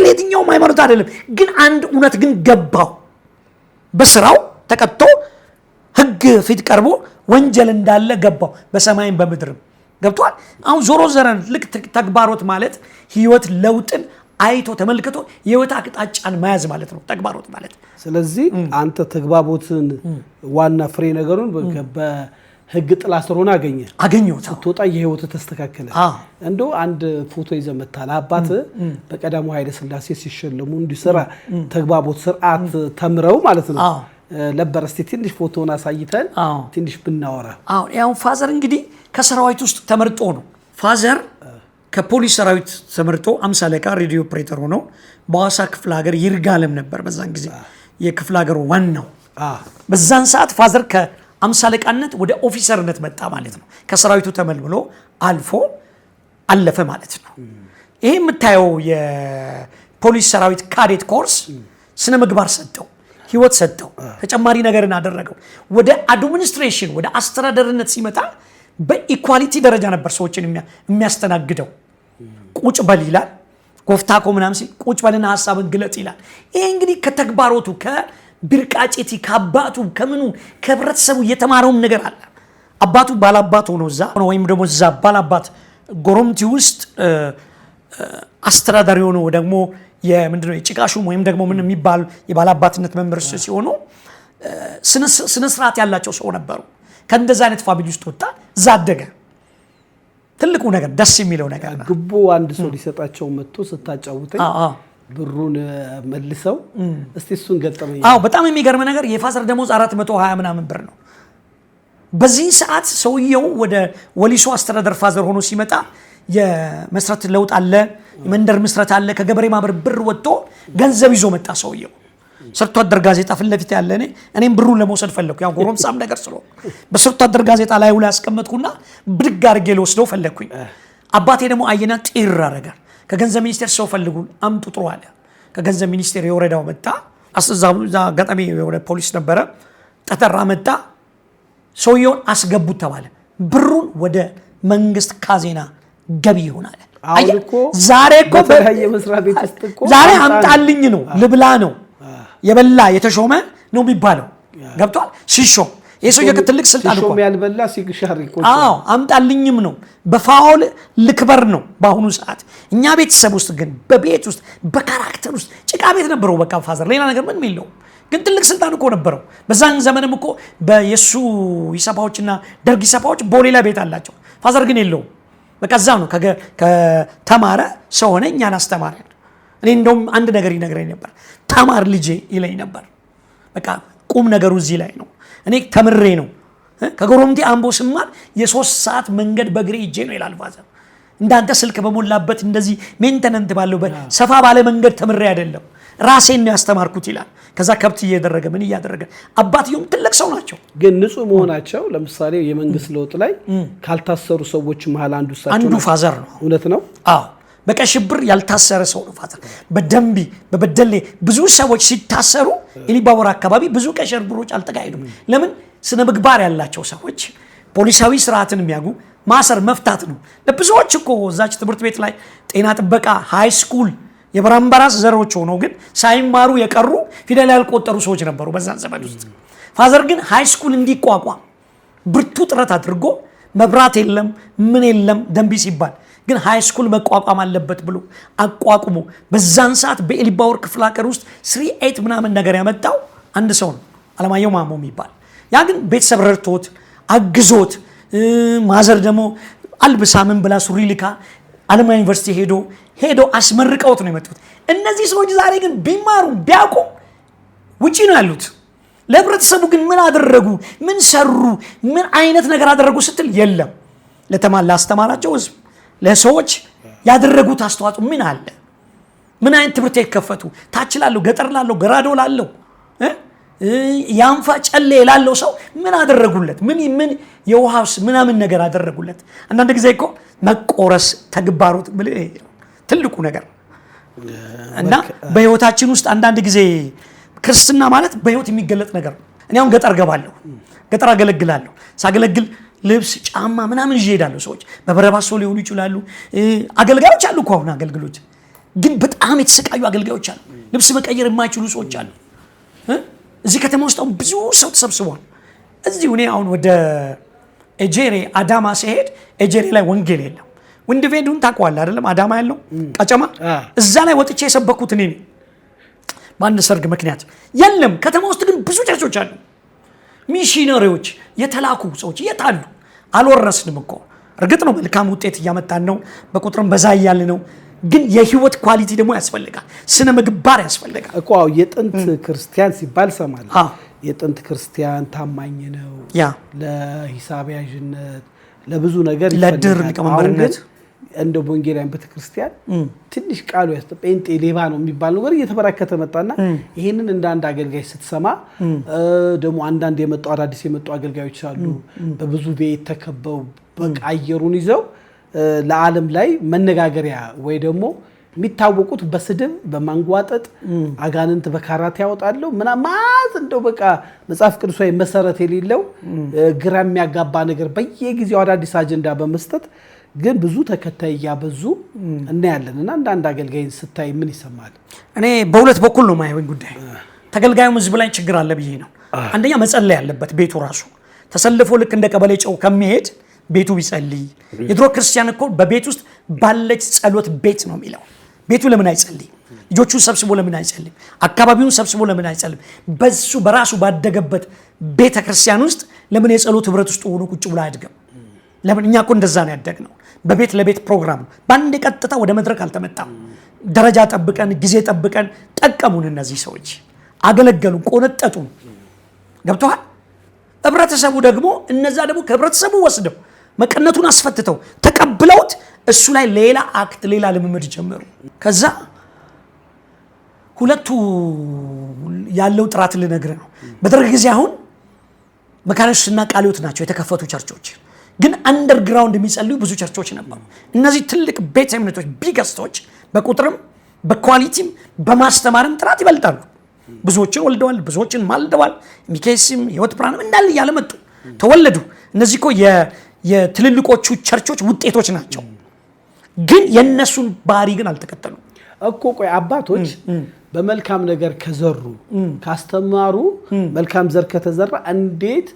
የትኛውም ሃይማኖት አይደለም። ግን አንድ እውነት ግን ገባው። በስራው ተቀጥቶ ህግ ፊት ቀርቦ ወንጀል እንዳለ ገባው፣ በሰማይም በምድርም ገብቷል። አሁን ዞሮ ዘረን ልክ ተግባሮት ማለት ህይወት ለውጥን አይቶ ተመልክቶ የህይወት አቅጣጫን መያዝ ማለት ነው ተግባሮት ማለት። ስለዚህ አንተ ተግባቦትን ዋና ፍሬ ነገሩን በህግ ጥላ ስር ሆነ አገኘሁት። ስትወጣ የህይወት ተስተካከለ። እንደው አንድ ፎቶ ይዘህ መጣህ። አባት በቀዳማዊ ኃይለ ሥላሴ ሲሸለሙ እንዲሰራ ተግባቦት ስርዓት ተምረው ማለት ነው ነበር። እስቲ ትንሽ ፎቶውን አሳይተን ትንሽ ብናወራ። ያው ፋዘር እንግዲህ ከሰራዊት ውስጥ ተመርጦ ነው። ፋዘር ከፖሊስ ሰራዊት ተመርጦ 50 አለቃ ሬዲዮ ኦፕሬተር ሆኖ በሐዋሳ ክፍለ ሀገር ይርጋለም ነበር በዛን ጊዜ የክፍለ ሀገሩ ዋናው። በዛን ሰዓት ፋዘር ከ50 አለቃነት ወደ ኦፊሰርነት መጣ ማለት ነው። ከሰራዊቱ ተመልምሎ አልፎ አለፈ ማለት ነው። ይሄ የምታየው የፖሊስ ሰራዊት ካዴት ኮርስ ስነ ምግባር ሰጠው፣ ህይወት ሰጠው፣ ተጨማሪ ነገርን አደረገው። ወደ አድሚኒስትሬሽን ወደ አስተዳደርነት ሲመጣ በኢኳሊቲ ደረጃ ነበር ሰዎችን የሚያስተናግደው። ቁጭ በል ይላል፣ ጎፍታኮ ምናምን ሲል ቁጭ በልና ሀሳብን ግለጥ ይላል። ይሄ እንግዲህ ከተግባሮቱ ከቢርቃጭቲ ከአባቱ ከምኑ ከህብረተሰቡ የተማረውም ነገር አለ። አባቱ ባላባት ሆኖ እዛ ወይም ደግሞ እዛ ባላባት ጎረምቲ ውስጥ አስተዳዳሪ ሆኖ ደግሞ የምንድነው የጭቃሹም ወይም ደግሞ ምን የሚባል የባላባትነት መምህር ሲሆኑ ስነ ስርዓት ያላቸው ሰው ነበሩ። ከእንደዛ አይነት ፋሚሊ ውስጥ ወጣ፣ እዛ አደገ። ትልቁ ነገር ደስ የሚለው ነገር ግቦ አንድ ሰው ሊሰጣቸው መጥቶ ስታጫውተኝ ብሩን መልሰው እስቲ እሱን ገጠመኝ። በጣም የሚገርም ነገር የፋዘር ደሞዝ 420 ምናምን ብር ነው። በዚህ ሰዓት ሰውየው ወደ ወሊሶ አስተዳደር ፋዘር ሆኖ ሲመጣ የመስረት ለውጥ አለ፣ መንደር መስረት አለ። ከገበሬ ማህበር ብር ወጥቶ ገንዘብ ይዞ መጣ ሰውየው። ሰርቶ አደር ጋዜጣ ፊት ለፊት ያለ እኔም ብሩን ለመውሰድ ፈለኩ። ያው ጎረምሳም ነገር ስለሆነ በሰርቶ አደር ጋዜጣ ላይ ውላ ያስቀመጥኩና ብድግ አድርጌ ልወስደው ፈለኩኝ። አባቴ ደግሞ አየና ጢር አረጋ። ከገንዘብ ሚኒስቴር ሰው ፈልጉ አምጡ ጥሩ አለ። ከገንዘብ ሚኒስቴር የወረዳው መጣ። አስተዛዛ አጋጣሚ የሆነ ፖሊስ ነበረ፣ ተጠራ መጣ። ሰውየውን አስገቡት ተባለ። ብሩን ወደ መንግስት ካዜና ገቢ ይሆናል። ዛሬ እኮ ዛሬ አምጣልኝ ነው ልብላ ነው የበላ የተሾመ ነው የሚባለው። ገብቷል? ሲሾም የሰውየ ትልቅ ስልጣን እኮ ያልበላ ሲግሻር ይቆጭ። አምጣልኝም ነው በፋውል ልክበር ነው በአሁኑ ሰዓት። እኛ ቤተሰብ ውስጥ ግን በቤት ውስጥ በካራክተር ውስጥ ጭቃ ቤት ነበረው በቃ ፋዘር፣ ሌላ ነገር ምንም የለውም። ግን ትልቅ ስልጣን እኮ ነበረው። በዛን ዘመንም እኮ በየሱ ይሰፋዎችና ደርግ ይሰፋዎች ቦሌላ ቤት አላቸው። ፋዘር ግን የለውም። በቃ እዛው ነው ከተማረ ሰው ሆነ እኛን አስተማረ። እኔ እንደውም አንድ ነገር ይነግረኝ ነበር። ተማር ልጄ ይለኝ ነበር። በቃ ቁም ነገሩ እዚህ ላይ ነው። እኔ ተምሬ ነው ከጎረምቴ አምቦ ስማር የ3 ሰዓት መንገድ በእግሬ ሄጄ ነው ይላል ፋዘር። እንዳንተ ስልክ በሞላበት እንደዚህ ሜንተነንት ባለበት ሰፋ ባለ መንገድ ተምሬ አይደለም ራሴን ነው ያስተማርኩት ይላል። ከዛ ከብት እየደረገ ምን እያደረገ አባትየውም ትልቅ ሰው ናቸው፣ ግን ንጹህ መሆናቸው። ለምሳሌ የመንግስት ለውጥ ላይ ካልታሰሩ ሰዎች መሃል አንዱ ፋዘር ነው። እውነት ነው። በቀይ ሽብር ያልታሰረ ሰው ነው ፋዘር። በደንቢ በበደሌ ብዙ ሰዎች ሲታሰሩ ኢሊባቦር አካባቢ ብዙ ቀይ ሽብሮች አልተካሄዱም። ለምን? ስነ ምግባር ያላቸው ሰዎች ፖሊሳዊ ስርዓትን የሚያጉ ማሰር መፍታት ነው። ለብዙዎች እኮ እዛች ትምህርት ቤት ላይ ጤና ጥበቃ ሃይ ስኩል የበራምባራስ ዘሮች ሆነው ግን ሳይማሩ የቀሩ ፊደል ያልቆጠሩ ሰዎች ነበሩ በዛን ዘመን ውስጥ። ፋዘር ግን ሃይ ስኩል እንዲቋቋም ብርቱ ጥረት አድርጎ መብራት የለም ምን የለም ደንቢ ሲባል ግን ሃይ ስኩል መቋቋም አለበት ብሎ አቋቁሞ በዛን ሰዓት በኢሊባቦር ክፍለ ሀገር ውስጥ 38 ምናምን ነገር ያመጣው አንድ ሰው ነው፣ አለማየሁ ማሞ የሚባል። ያ ግን ቤተሰብ ረድቶት አግዞት ማዘር ደግሞ አልብሳ ምን ብላ ሱሪ ልካ አለማ ዩኒቨርሲቲ ሄዶ አስመርቀውት ነው የመጡት። እነዚህ ሰዎች ዛሬ ግን ቢማሩ ቢያውቁ ውጪ ነው ያሉት። ለህብረተሰቡ ግን ምን አደረጉ? ምን ሰሩ? ምን አይነት ነገር አደረጉ ስትል የለም። ላስተማራቸው ህዝብ ለሰዎች ያደረጉት አስተዋጽኦ ምን አለ? ምን አይነት ትምህርት የከፈቱ? ታች ላለው ገጠር ላለው ገራዶ ላለው ያንፋ ጨሌ ላለው ሰው ምን አደረጉለት? ምን የውሃውስ ምናምን ነገር አደረጉለት? አንዳንድ ጊዜ እኮ መቆረስ ተግባሩት ትልቁ ነገር እና በህይወታችን ውስጥ አንዳንድ ጊዜ ክርስትና ማለት በህይወት የሚገለጥ ነገር ነው። እኔ አሁን ገጠር ገባለሁ፣ ገጠር አገለግላለሁ። ሳገለግል ልብስ ጫማ ምናምን ይዤ እሄዳለሁ። ሰዎች በበረባሶ ሊሆኑ ይችላሉ። አገልጋዮች አሉ እኮ አሁን አገልግሎት ግን በጣም የተሰቃዩ አገልጋዮች አሉ። ልብስ መቀየር የማይችሉ ሰዎች አሉ። እዚህ ከተማ ውስጥ አሁን ብዙ ሰው ተሰብስቧል። እዚሁ እኔ አሁን ወደ ኤጀሬ አዳማ ሲሄድ ኤጀሬ ላይ ወንጌል የለም። ወንድቬዱን ታውቀዋለህ አይደለም? አዳማ ያለው ቀጨማ እዛ ላይ ወጥቼ የሰበኩት እኔ ነኝ። በአንድ ሰርግ ምክንያት የለም። ከተማ ውስጥ ግን ብዙ ቸርቾች አሉ። ሚሽነሪዎች የተላኩ ሰዎች የታሉ? አልወረስንም እኮ። እርግጥ ነው መልካም ውጤት እያመጣን ነው፣ በቁጥርም በዛ እያለ ነው። ግን የህይወት ኳሊቲ ደግሞ ያስፈልጋል፣ ስነ ምግባር ያስፈልጋል እኮ። የጥንት ክርስቲያን ሲባል ሰማለሁ የጥንት ክርስቲያን ታማኝ ነው ያ ለሂሳብ ያዥነት ለብዙ ነገር ለድር ሊቀመንበርነት እንደ ወንጌላውያን ቤተክርስቲያን ትንሽ ቃሉ ጴንጤ ሌባ ነው የሚባል ነገር እየተበራከተ መጣና ይሄንን እንደ አንድ አገልጋይ ስትሰማ ደግሞ አንዳንድ የመጡ አዳዲስ የመጡ አገልጋዮች አሉ በብዙ ቤት ተከበው በቃ አየሩን ይዘው ለዓለም ላይ መነጋገሪያ ወይ ደግሞ የሚታወቁት በስድብ በማንጓጠጥ አጋንንት በካራት ያወጣለው ምናማዝ እንደው በቃ መጽሐፍ ቅዱሳዊ መሰረት የሌለው ግራ የሚያጋባ ነገር በየጊዜው አዳዲስ አጀንዳ በመስጠት ግን ብዙ ተከታይ ያበዙ እና ያለንና አንድ አገልጋይን ስታይ ምን ይሰማል? እኔ በሁለት በኩል ነው ማየው ጉዳይ። ተገልጋዩ ህዝብ ላይ ችግር አለ ብዬ ነው። አንደኛ መጸለይ ያለበት ቤቱ ራሱ ተሰልፎ ልክ እንደ ቀበሌ ጨው ከመሄድ ቤቱ ቢጸልይ። የድሮ ክርስቲያን እኮ በቤት ውስጥ ባለች ጸሎት ቤት ነው የሚለው። ቤቱ ለምን አይጸልይ? ልጆቹን ሰብስቦ ለምን አይጸልም? አካባቢውን ሰብስቦ ለምን አይጸልም? በሱ በራሱ ባደገበት ቤተ ክርስቲያን ውስጥ ለምን የጸሎት ህብረት ውስጥ ሆኖ ቁጭ ብሎ አያድግም? ለምን? እኛ እኮ እንደዛ ነው ያደግነው። በቤት ለቤት ፕሮግራም ነው። በአንድ ቀጥታ ወደ መድረክ አልተመጣም። ደረጃ ጠብቀን ጊዜ ጠብቀን ጠቀሙን። እነዚህ ሰዎች አገለገሉን፣ ቆነጠጡን። ገብቶሃል? ህብረተሰቡ ደግሞ እነዛ ደግሞ ከህብረተሰቡ ወስደው መቀነቱን አስፈትተው ተቀብለውት እሱ ላይ ሌላ አክት ሌላ ልምምድ ጀመሩ። ከዛ ሁለቱ ያለው ጥራት ልነግርህ ነው። በደርግ ጊዜ አሁን መካነ ኢየሱስና ቃለ ሕይወት ናቸው የተከፈቱ ቸርቾች። ግን አንደርግራውንድ የሚጸልዩ ብዙ ቸርቾች ነበሩ። እነዚህ ትልቅ ቤተ እምነቶች ቢገስቶች በቁጥርም በኳሊቲም በማስተማርም ጥራት ይበልጣሉ። ብዙዎችን ወልደዋል፣ ብዙዎችን ማልደዋል። ሚካኤልም ሕይወት ብርሃንም እንዳለ እያለ መጡ፣ ተወለዱ። እነዚህ እኮ የትልልቆቹ ቸርቾች ውጤቶች ናቸው። ግን የነሱን ባህሪ ግን አልተከተሉም እኮ። ቆይ አባቶች በመልካም ነገር ከዘሩ ካስተማሩ መልካም ዘር ከተዘራ እንዴት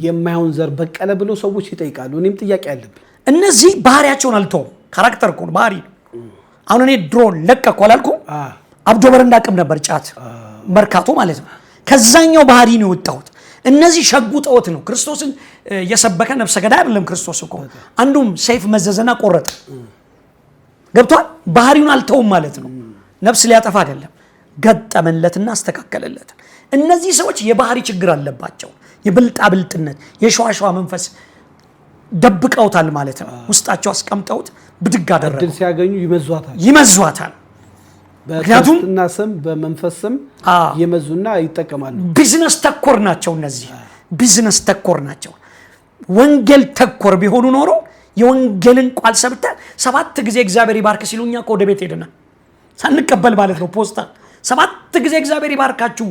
የማይሆን ዘር በቀለ ብሎ ሰዎች ይጠይቃሉ። እኔም ጥያቄ አለብኝ። እነዚህ ባህሪያቸውን አልተውም። ካራክተር እኮ ባህሪ ነው። አሁን እኔ ድሮ ለቀኩ አላልኩም? አብዶ በረንዳ አቅም ነበር ጫት መርካቶ ማለት ነው። ከዛኛው ባህሪ ነው የወጣሁት። እነዚህ ሸጉጠውት ነው። ክርስቶስን የሰበከ ነፍሰ ገዳይ አይደለም ክርስቶስ እኮ። አንዱም ሰይፍ መዘዘና ቆረጠ። ገብቷል? ባህሪውን አልተውም ማለት ነው። ነፍስ ሊያጠፋ አይደለም፣ ገጠመለትና አስተካከለለት። እነዚህ ሰዎች የባህሪ ችግር አለባቸው። የብልጣብልጥነት የሸዋሸዋ መንፈስ ደብቀውታል ማለት ነው። ውስጣቸው አስቀምጠውት ብድግ አደረጉ። እድል ሲያገኙ ይመዟታል። ምክንያቱም በክርስትና ስም በመንፈስ ስም ይመዙና ይጠቀማሉ። ቢዝነስ ተኮር ናቸው። እነዚህ ቢዝነስ ተኮር ናቸው። ወንጌል ተኮር ቢሆኑ ኖሮ የወንጌልን ቃል ሰብተን 7 ጊዜ እግዚአብሔር ይባርክ ሲሉኛ እኮ ወደ ቤት ሄደናል ሳንቀበል ማለት ነው። ፖስታ 7 ጊዜ እግዚአብሔር ይባርካችሁ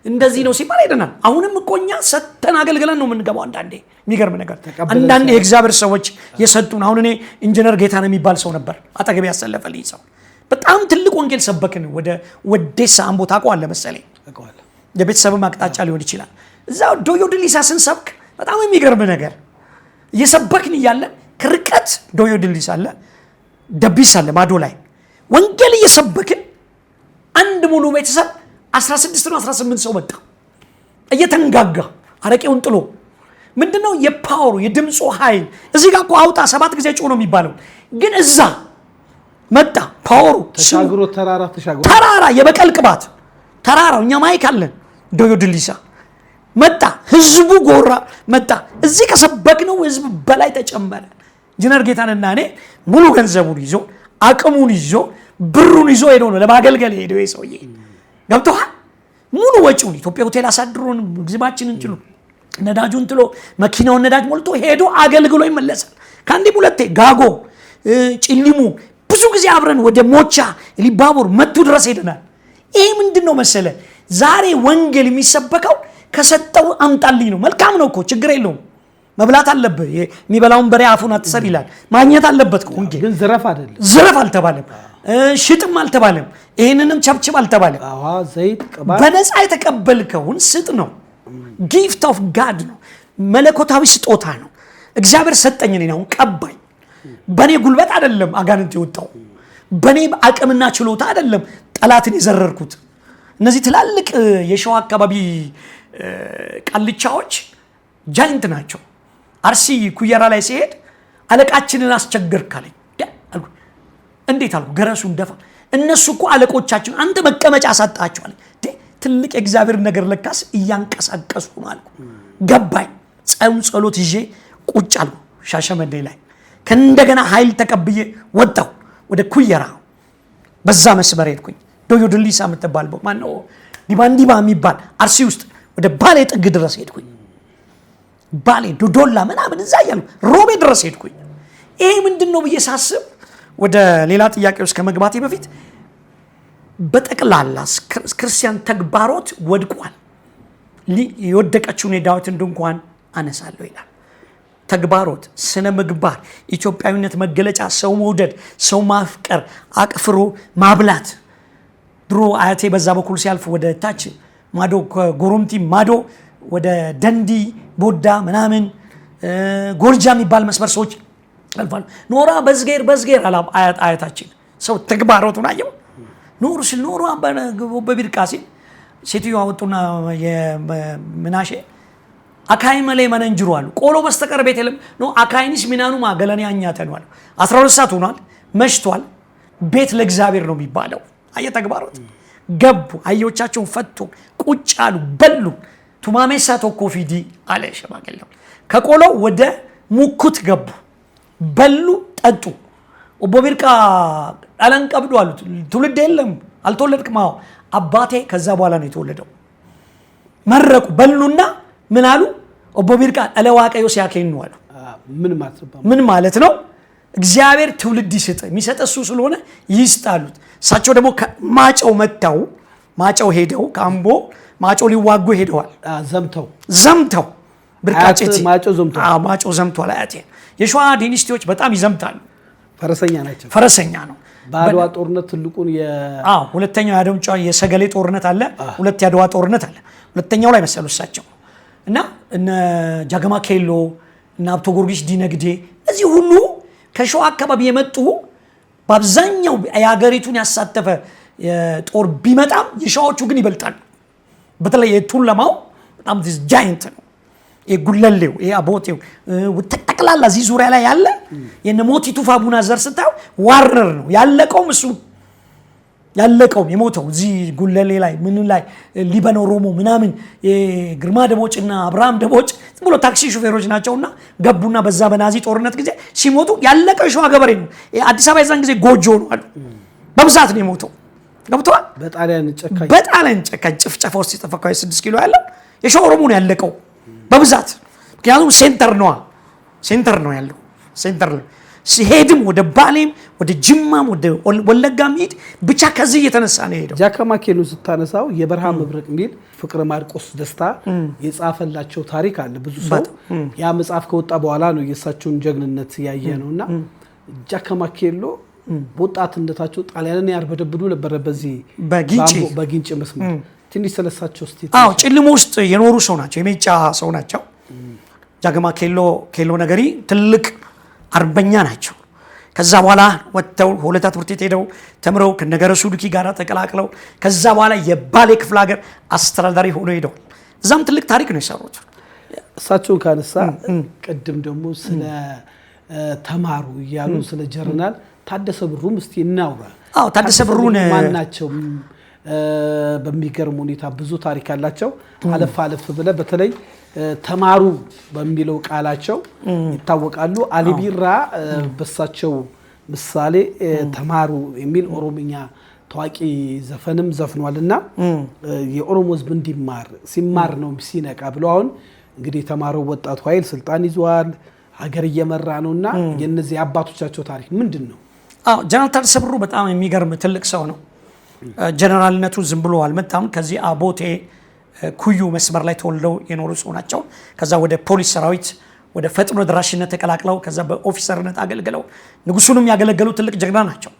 እንደዚህ ነው ሲባል ሄደናል። አሁንም እኮ እኛ ሰተን አገልግለን ነው የምንገባው። አንዳንዴ የሚገርም ነገር አንዳንዴ የእግዚአብሔር ሰዎች የሰጡን። አሁን እኔ ኢንጂነር ጌታነህ የሚባል ሰው ነበር አጠገቤ ያሰለፈልኝ ሰው። በጣም ትልቅ ወንጌል ሰበክን። ወደ ወዴሳ አምቦ ታውቀዋለህ መሰለኝ። የቤተሰብም አቅጣጫ ሊሆን ይችላል። እዛ ዶዮ ድሊሳ ስንሰብክ በጣም የሚገርም ነገር እየሰበክን እያለ ከርቀት ዶዮ ድሊሳ አለ፣ ደቢስ አለ ማዶ ላይ ወንጌል እየሰበክን አንድ ሙሉ ቤተሰብ 16 ነው 18 ሰው መጣ እየተንጋጋ አረቄውን ጥሎ። ምንድነው የፓወሩ የድምፁ ኃይል? እዚህ ጋር እኮ አውጣ 7 ጊዜ ጮህ ነው የሚባለው። ግን እዛ መጣ ፓወሩ። ተራራ የበቀል ቅባት ተራራው። እኛ ማይክ አለን። ዶዮ ድሊሳ መጣ፣ ህዝቡ ጎራ መጣ። እዚህ ከሰበክነው ህዝብ በላይ ተጨመረ። ኢንጂነር ጌታነህና እኔ ሙሉ ገንዘቡን ይዞ አቅሙን ይዞ ብሩን ይዞ ሄዶ ነው ለማገልገል ሄዶ ሰውዬ። ገብቶሃል? ሙሉ ወጪውን ኢትዮጵያ ሆቴል አሳድሮን ግዝባችንን ችሎ ነዳጁን ጥሎ መኪናውን ነዳጅ ሞልቶ ሄዶ አገልግሎ ይመለሳል። ከአንዴም ሁለቴ ጋጎ፣ ጭሊሙ ብዙ ጊዜ አብረን ወደ ሞቻ ሊባቡር መቱ ድረስ ሄደናል። ይሄ ምንድነው መሰለ? ዛሬ ወንጌል የሚሰበከው ከሰጠው አምጣልኝ ነው። መልካም ነው እኮ ችግር የለውም። መብላት አለብህ። የሚበላውን በሬ አፉን አትሰር ይላል። ማግኘት አለበት እኮ ወንጌል። ግን ዝረፍ አይደለም። ዝረፍ አልተባለም፣ ሽጥም አልተባለም፣ ይሄንንም ቸብችብ አልተባለም። ዘይት ቅባት በነፃ የተቀበልከውን ስጥ ነው። ጊፍት ኦፍ ጋድ ነው። መለኮታዊ ስጦታ ነው። እግዚአብሔር ሰጠኝ፣ እኔ ነው ቀባኝ። በኔ ጉልበት አይደለም አጋንንት የወጣው፣ በኔ አቅምና ችሎታ አይደለም ጠላትን የዘረርኩት። እነዚህ ትላልቅ የሸዋ አካባቢ ቃልቻዎች ጃይንት ናቸው። አርሲ ኩየራ ላይ ሲሄድ አለቃችንን አስቸገርካለኝ አልኩ። እንዴት አልኩ። ገረሱን ደፋ። እነሱ እኮ አለቆቻችን አንተ መቀመጫ አሳጣቸዋል። ትልቅ የእግዚአብሔር ነገር ለካስ እያንቀሳቀሱ ነው አልኩ። ገባኝ። ጾም ጸሎት ይዤ ቁጭ አልኩ ሻሸመኔ ላይ። ከእንደገና ኃይል ተቀብዬ ወጣሁ ወደ ኩየራ። በዛ መስመር ሄድኩኝ። ዶዮ ድሊሳ የምትባል ማነው ዲባንዲባ የሚባል አርሲ ውስጥ ወደ ባሌ ጥግ ድረስ ሄድኩኝ። ባሌ ዶዶላ ምናምን እዛ እያሉ ሮቤ ድረስ ሄድኩኝ። ይሄ ምንድን ነው ብዬ ሳስብ ወደ ሌላ ጥያቄ ውስጥ ከመግባቴ በፊት በጠቅላላ ክርስቲያን ተግባሮት ወድቋል። የወደቀችውን የዳዊትን ድንኳን አነሳለሁ ይላል። ተግባሮት፣ ስነ ምግባር፣ ኢትዮጵያዊነት መገለጫ፣ ሰው መውደድ፣ ሰው ማፍቀር፣ አቅፍሮ ማብላት። ድሮ አያቴ በዛ በኩል ሲያልፍ ወደ ታች ማዶ ከጎሮምቲ ማዶ ወደ ደንዲ ቦዳ ምናምን ጎርጃ የሚባል መስመር ሰዎች አልፋሉ። ኖራ በዝጌር አላ አያታችን ሰው ተግባሮቱን አየው። ኖሩ ሲል ኖሩ በቢርቃ ሲል ሴትዮ አወጡና የምናሼ አካይ መሌ መነንጅሩ አሉ። ቆሎ በስተቀር ቤት የለም ነው። አካይኒስ ሚናኑ ማገለኔ አኛተኑ አሉ። 12 ሰዓት ሆኗል፣ መሽቷል። ቤት ለእግዚአብሔር ነው የሚባለው። አየ ተግባሮት ገቡ። አየዎቻቸውን ፈቶ ቁጭ አሉ፣ በሉ። ቱማሜሳ ቶኮፊዲ አለ ሸማገለው። ከቆሎ ወደ ሙኩት ገቡ፣ በሉ፣ ጠጡ። ኦቦ ቢርቃ ጣላን ቀብዱ አሉት። ትውልድ የለም አልተወለድክም? አዎ አባቴ ከዛ በኋላ ነው የተወለደው። መረቁ፣ በሉና ምን አሉ? ኦቦ ቢርቃ አለዋቀዮ ሲያከኑ አሉ። ምን ማለት ነው? እግዚአብሔር ትውልድ ይስጥ፣ የሚሰጥ እሱ ስለሆነ ይስጣሉት። እሳቸው ደግሞ ማጨው መታው፣ ማጨው ሄደው ከአምቦ ማጨው ሊዋጉ ሄደዋል። ዘምተው ብርቃጭቲ ማጨው ዘምቷል። አያቴ የሸዋ ዲኒስቲዎች በጣም ይዘምታሉ። ፈረሰኛ ነው። በአድዋ ጦርነት ትልቁን ሁለተኛው ያደምጫ የሰገሌ ጦርነት አለ፣ ሁለት ያድዋ ጦርነት አለ። ሁለተኛው ላይ መሰሉ እሳቸው እና እነ ጃገማ ኬሎ እና አብቶ ጊዮርጊስ ዲነግዴ እዚህ ሁሉ ከሸዋ አካባቢ የመጡ በአብዛኛው የሀገሪቱን ያሳተፈ ጦር ቢመጣም የሸዋዎቹ ግን ይበልጣሉ። በተለይ የቱለማው በጣም ጃይንት ነው። የጉለሌው የአቦቴው ጠቅላላ እዚህ ዙሪያ ላይ ያለ የነ ሞቲቱ ፋቡና ዘር ስታው ዋርነር ነው ያለቀውም። እሱ ያለቀውም የሞተው እዚህ ጉለሌ ላይ ምን ላይ ሊበኖ ሮሞ ምናምን የግርማ ደቦጭና አብርሃም ደቦጭ ዝም ብሎ ታክሲ ሹፌሮች ናቸውና ገቡና በዛ በናዚ ጦርነት ጊዜ ሲሞቱ ያለቀው የሸዋ ገበሬ ነው። አዲስ አበባ የዛን ጊዜ ጎጆ ነው አሉ። በብዛት ነው የሞተው። ገብቷል። በጣሊያን ጨካኝ ጭፍጨፋ ውስጥ የተፈካው 6 ኪሎ ያለው የሸዋ ኦሮሞ ነው ያለቀው በብዛት። ምክንያቱም ሴንተር ነው ያለው። ሴንተር ነው ሲሄድም ወደ ባሌም ወደ ጅማም ወደ ወለጋም ሄድ ብቻ ከዚህ እየተነሳ ነው ሄደው። ጃከማ ኬሎ ስታነሳው የበረሃ መብረቅ ሚል ፍቅረ ማርቆስ ደስታ የጻፈላቸው ታሪክ አለ። ብዙ ሰው ያ መጽሐፍ ከወጣ በኋላ ነው የእሳቸውን ጀግንነት ያየ ነውና ጃከማ ኬሎ በወጣትነታቸው ጣሊያንን ያርበደብዱ ነበር በዚህ በጊንጭ መስመር። ትንሽ ስለሳቸው እስቲ ጭልሞ ውስጥ የኖሩ ሰው ናቸው፣ የሜጫ ሰው ናቸው። ጃገማ ኬሎ ነገሪ ትልቅ አርበኛ ናቸው። ከዛ በኋላ ወጥተው ሆለታ ትምህርት ቤት ሄደው ተምረው ከነገረሱ ዱኪ ጋር ተቀላቅለው ከዛ በኋላ የባሌ ክፍለ ሀገር አስተዳዳሪ ሆነው ሄደዋል። እዛም ትልቅ ታሪክ ነው የሰሩት። እሳቸውን ካነሳ ቅድም ደግሞ ስለ ተማሩ እያሉ ስለ ጀነራል ታደሰ ብሩም እስቲ እናውራ። ታደሰ ብሩን ማናቸው? በሚገርም ሁኔታ ብዙ ታሪክ አላቸው። አለፍ ብለ በተለይ ተማሩ በሚለው ቃላቸው ይታወቃሉ። አሊቢራ በሳቸው ምሳሌ ተማሩ የሚል ኦሮምኛ ታዋቂ ዘፈንም ዘፍኗልና የኦሮሞ ሕዝብ እንዲማር ሲማር ነው ሲነቃ ብሎ አሁን እንግዲህ የተማረው ወጣቱ ኃይል ስልጣን ይዟል፣ ሀገር እየመራ ነውና የነዚህ አባቶቻቸው ታሪክ ምንድነው? ጀነራል ታደሰ ብሩ በጣም የሚገርም ትልቅ ሰው ነው። ጀነራልነቱ ዝም ብሎ አልመጣም። ከዚህ አቦቴ ኩዩ መስመር ላይ ተወልደው የኖሩ ሰው ናቸው። ከዛ ወደ ፖሊስ ሰራዊት ወደ ፈጥኖ ደራሽነት ተቀላቅለው ከዛ በኦፊሰርነት አገልግለው ንጉሱንም ያገለገሉ ትልቅ ጀግና ናቸው።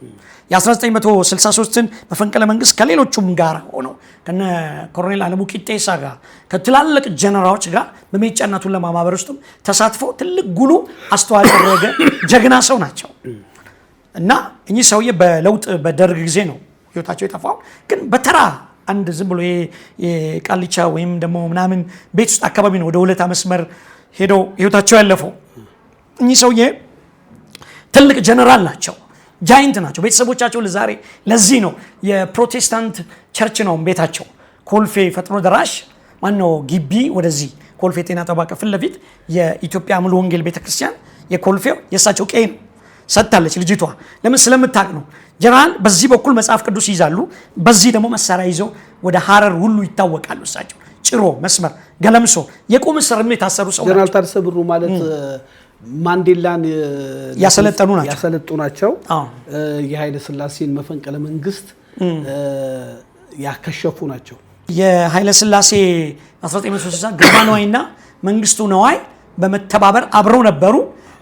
የ1963ን መፈንቅለ መንግስት ከሌሎቹም ጋር ሆነው ከነ ኮሎኔል አለሙ ቂጤሳ ጋር ከትላልቅ ጀነራሎች ጋር በሜጫና ቱለማ ማህበር ውስጥም ተሳትፈው ትልቅ ጉሉ አስተዋጽኦ ያደረገ ጀግና ሰው ናቸው እና እኚህ ሰውዬ በለውጥ በደርግ ጊዜ ነው ህይወታቸው የጠፋው። ግን በተራ አንድ ዝም ብሎ የቃሊቻ ወይም ደግሞ ምናምን ቤት ውስጥ አካባቢ ነው ወደ ሁለታ መስመር ሄደው ህይወታቸው ያለፈው። እኚህ ሰውዬ ትልቅ ጀነራል ናቸው፣ ጃይንት ናቸው። ቤተሰቦቻቸው ለዛሬ ለዚህ ነው የፕሮቴስታንት ቸርች ነው ቤታቸው። ኮልፌ ፈጥኖ ደራሽ ማነው ግቢ ወደዚህ ኮልፌ ጤና ጠባቂ ፊት ለፊት የኢትዮጵያ ሙሉ ወንጌል ቤተክርስቲያን የኮልፌው የእሳቸው ቀይ ነው ሰጥታለች ልጅቷ። ለምን ስለምታቅ ነው። ጀነራል በዚህ በኩል መጽሐፍ ቅዱስ ይዛሉ፣ በዚህ ደግሞ መሳሪያ ይዘው ወደ ሀረር ሁሉ ይታወቃሉ። እሳቸው ጭሮ መስመር ገለምሶ የቁም እስር የታሰሩ ሰው ጀነራል ታደሰ ብሩ ማለት ማንዴላን ያሰለጠኑ ናቸው። የኃይለ ሥላሴን መፈንቅለ መንግስት ያከሸፉ ናቸው። የኃይለ ሥላሴ 1960 ግርማ ነዋይና መንግስቱ ነዋይ በመተባበር አብረው ነበሩ።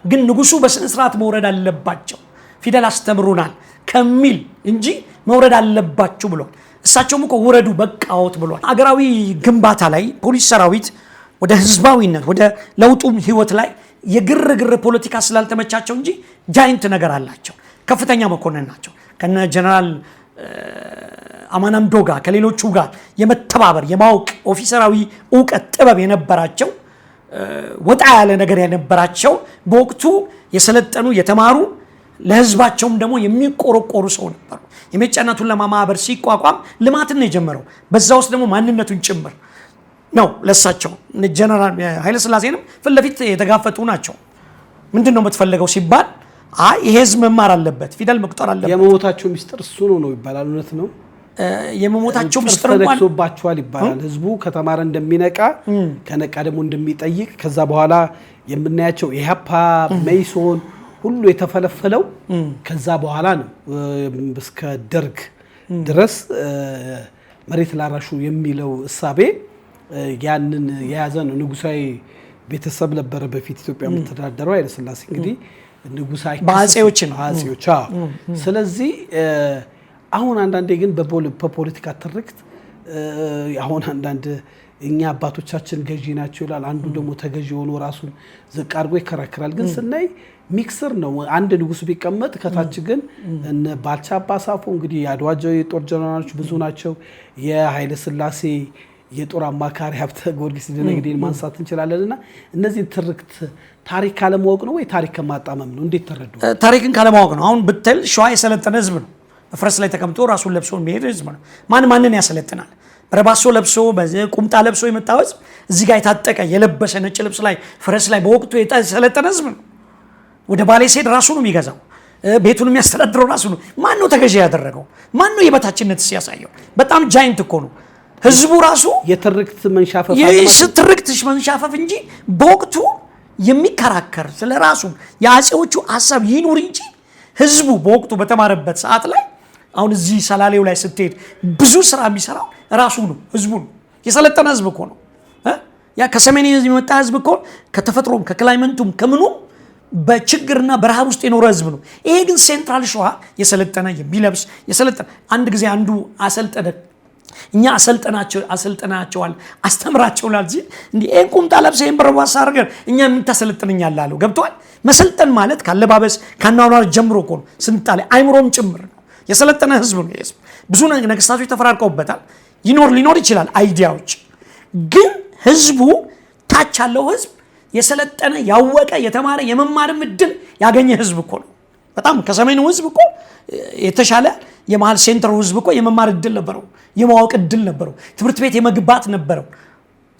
ግን ንጉሱ በስነ ስርዓት መውረድ አለባቸው ፊደል አስተምሩናል ከሚል እንጂ መውረድ አለባቸው ብሏል። እሳቸውም እኮ ውረዱ በቃዎት ብሏል። አገራዊ ግንባታ ላይ ፖሊስ ሰራዊት ወደ ህዝባዊነት ወደ ለውጡም ህይወት ላይ የግርግር ፖለቲካ ስላልተመቻቸው እንጂ ጃይንት ነገር አላቸው። ከፍተኛ መኮንን ናቸው። ከነ ጀነራል አማናምዶ ጋር ከሌሎቹ ጋር የመተባበር የማወቅ ኦፊሰራዊ ዕውቀት ጥበብ የነበራቸው ወጣ ያለ ነገር የነበራቸው በወቅቱ የሰለጠኑ የተማሩ ለህዝባቸውም ደግሞ የሚቆረቆሩ ሰው ነበሩ። የመጫናቱን ለማማበር ሲቋቋም ልማትን ነው የጀመረው። በዛ ውስጥ ደግሞ ማንነቱን ጭምር ነው ለሳቸው ጀነራል ኃይለ ሥላሴንም ፊት ለፊት የተጋፈጡ ናቸው። ምንድነው የምትፈልገው ሲባል ይሄ ህዝብ መማር አለበት፣ ፊደል መቁጠር አለበት። የመሞታቸው ሚስጥር እሱ ነው ይባላል። እውነት ነው። የመሞታቸው ሚስጥር ተደክሶባቸዋል ይባላል። ህዝቡ ከተማረ እንደሚነቃ ከነቃ ደግሞ እንደሚጠይቅ ከዛ በኋላ የምናያቸው ኢህአፓ መይሶን ሁሉ የተፈለፈለው ከዛ በኋላ ነው። እስከ ደርግ ድረስ መሬት ላራሹ የሚለው እሳቤ ያንን የያዘ ነው። ንጉሳዊ ቤተሰብ ነበረ በፊት ኢትዮጵያ የምትተዳደረው። ኃይለ ሥላሴ እንግዲህ ንጉሳዊ በአጼዎች ነው። ስለዚህ አሁን አንዳንዴ ግን በፖለቲካ ትርክት አሁን አንዳንድ እኛ አባቶቻችን ገዢ ናቸው ይላል፣ አንዱ ደግሞ ተገዢ ሆኖ ራሱን ዝቅ አድርጎ ይከራከራል። ግን ስናይ ሚክስር ነው። አንድ ንጉስ ቢቀመጥ ከታች ግን እነ ባልቻ አባሳፎ እንግዲህ የአድዋጃው የጦር ጀነራሎች ብዙ ናቸው። የኃይለ ሥላሴ የጦር አማካሪ ሀብተ ጊዮርጊስ ደነግዴን ማንሳት እንችላለንና እነዚህ ትርክት ታሪክ ካለማወቅ ነው ወይ ታሪክ ከማጣመም ነው? እንዴት ተረዱ? ታሪክን ካለማወቅ ነው። አሁን ብትል ሸዋ የሰለጠነ ህዝብ ነው። በፈረስ ላይ ተቀምጦ ራሱን ለብሶ የሚሄድ ህዝብ ነው። ማንን ያሰለጥናል? በረባሶ ለብሶ ቁምጣ ለብሶ የመጣው ህዝብ እዚህ ጋር የታጠቀ የለበሰ ነጭ ልብስ ላይ ፈረስ ላይ በወቅቱ የሰለጠነ ህዝብ ነው። ወደ ባሌ ሴድ ራሱ ነው የሚገዛው፣ ቤቱን የሚያስተዳድረው ራሱ ነው። ማን ነው ተገዢ ያደረገው? ማን ነው የበታችነት ሲያሳየው? በጣም ጃይንት እኮ ነው ህዝቡ ራሱ። የትርክት መንሻፈፍ መንሻፈፍ እንጂ በወቅቱ የሚከራከር ስለ ራሱ የአጼዎቹ ሀሳብ ይኑር እንጂ ህዝቡ በወቅቱ በተማረበት ሰዓት ላይ አሁን እዚህ ሰላሌው ላይ ስትሄድ ብዙ ስራ የሚሰራው ራሱ ነው፣ ህዝቡ ነው። የሰለጠነ ህዝብ እኮ ነው። ያ ከሰሜን የመጣ ህዝብ እኮ ከተፈጥሮም ከክላይመንቱም ከምኑም በችግርና በረሃብ ውስጥ የኖረ ህዝብ ነው። ይሄ ግን ሴንትራል ሸዋ የሰለጠነ የሚለብስ የሰለጠነ አንድ ጊዜ አንዱ አሰልጠነ እኛ አሰልጠናቸዋል አስተምራቸውላል ሲል እንዲህ ይሄን ቁምጣ ለብሰህ ይሄን በረባሳ አድርገህ እኛ ምን ታሰለጥነኛለህ አለው። ገብቷል? መሰልጠን ማለት ካለባበስ ካኗኗር ጀምሮ እኮ ነው። ስንጣሌ አይምሮም ጭምር ነው። የሰለጠነ ህዝብ ነው። ህዝብ ብዙ ነገስታቶች ተፈራርቀውበታል። ሊኖር ይችላል አይዲያዎች፣ ግን ህዝቡ ታች ያለው ህዝብ የሰለጠነ ያወቀ የተማረ የመማርም እድል ያገኘ ህዝብ እኮ ነው። በጣም ከሰሜኑ ህዝብ እኮ የተሻለ የመሃል ሴንተሩ ህዝብ እኮ የመማር እድል ነበረው፣ የማወቅ እድል ነበረው፣ ትምህርት ቤት የመግባት ነበረው።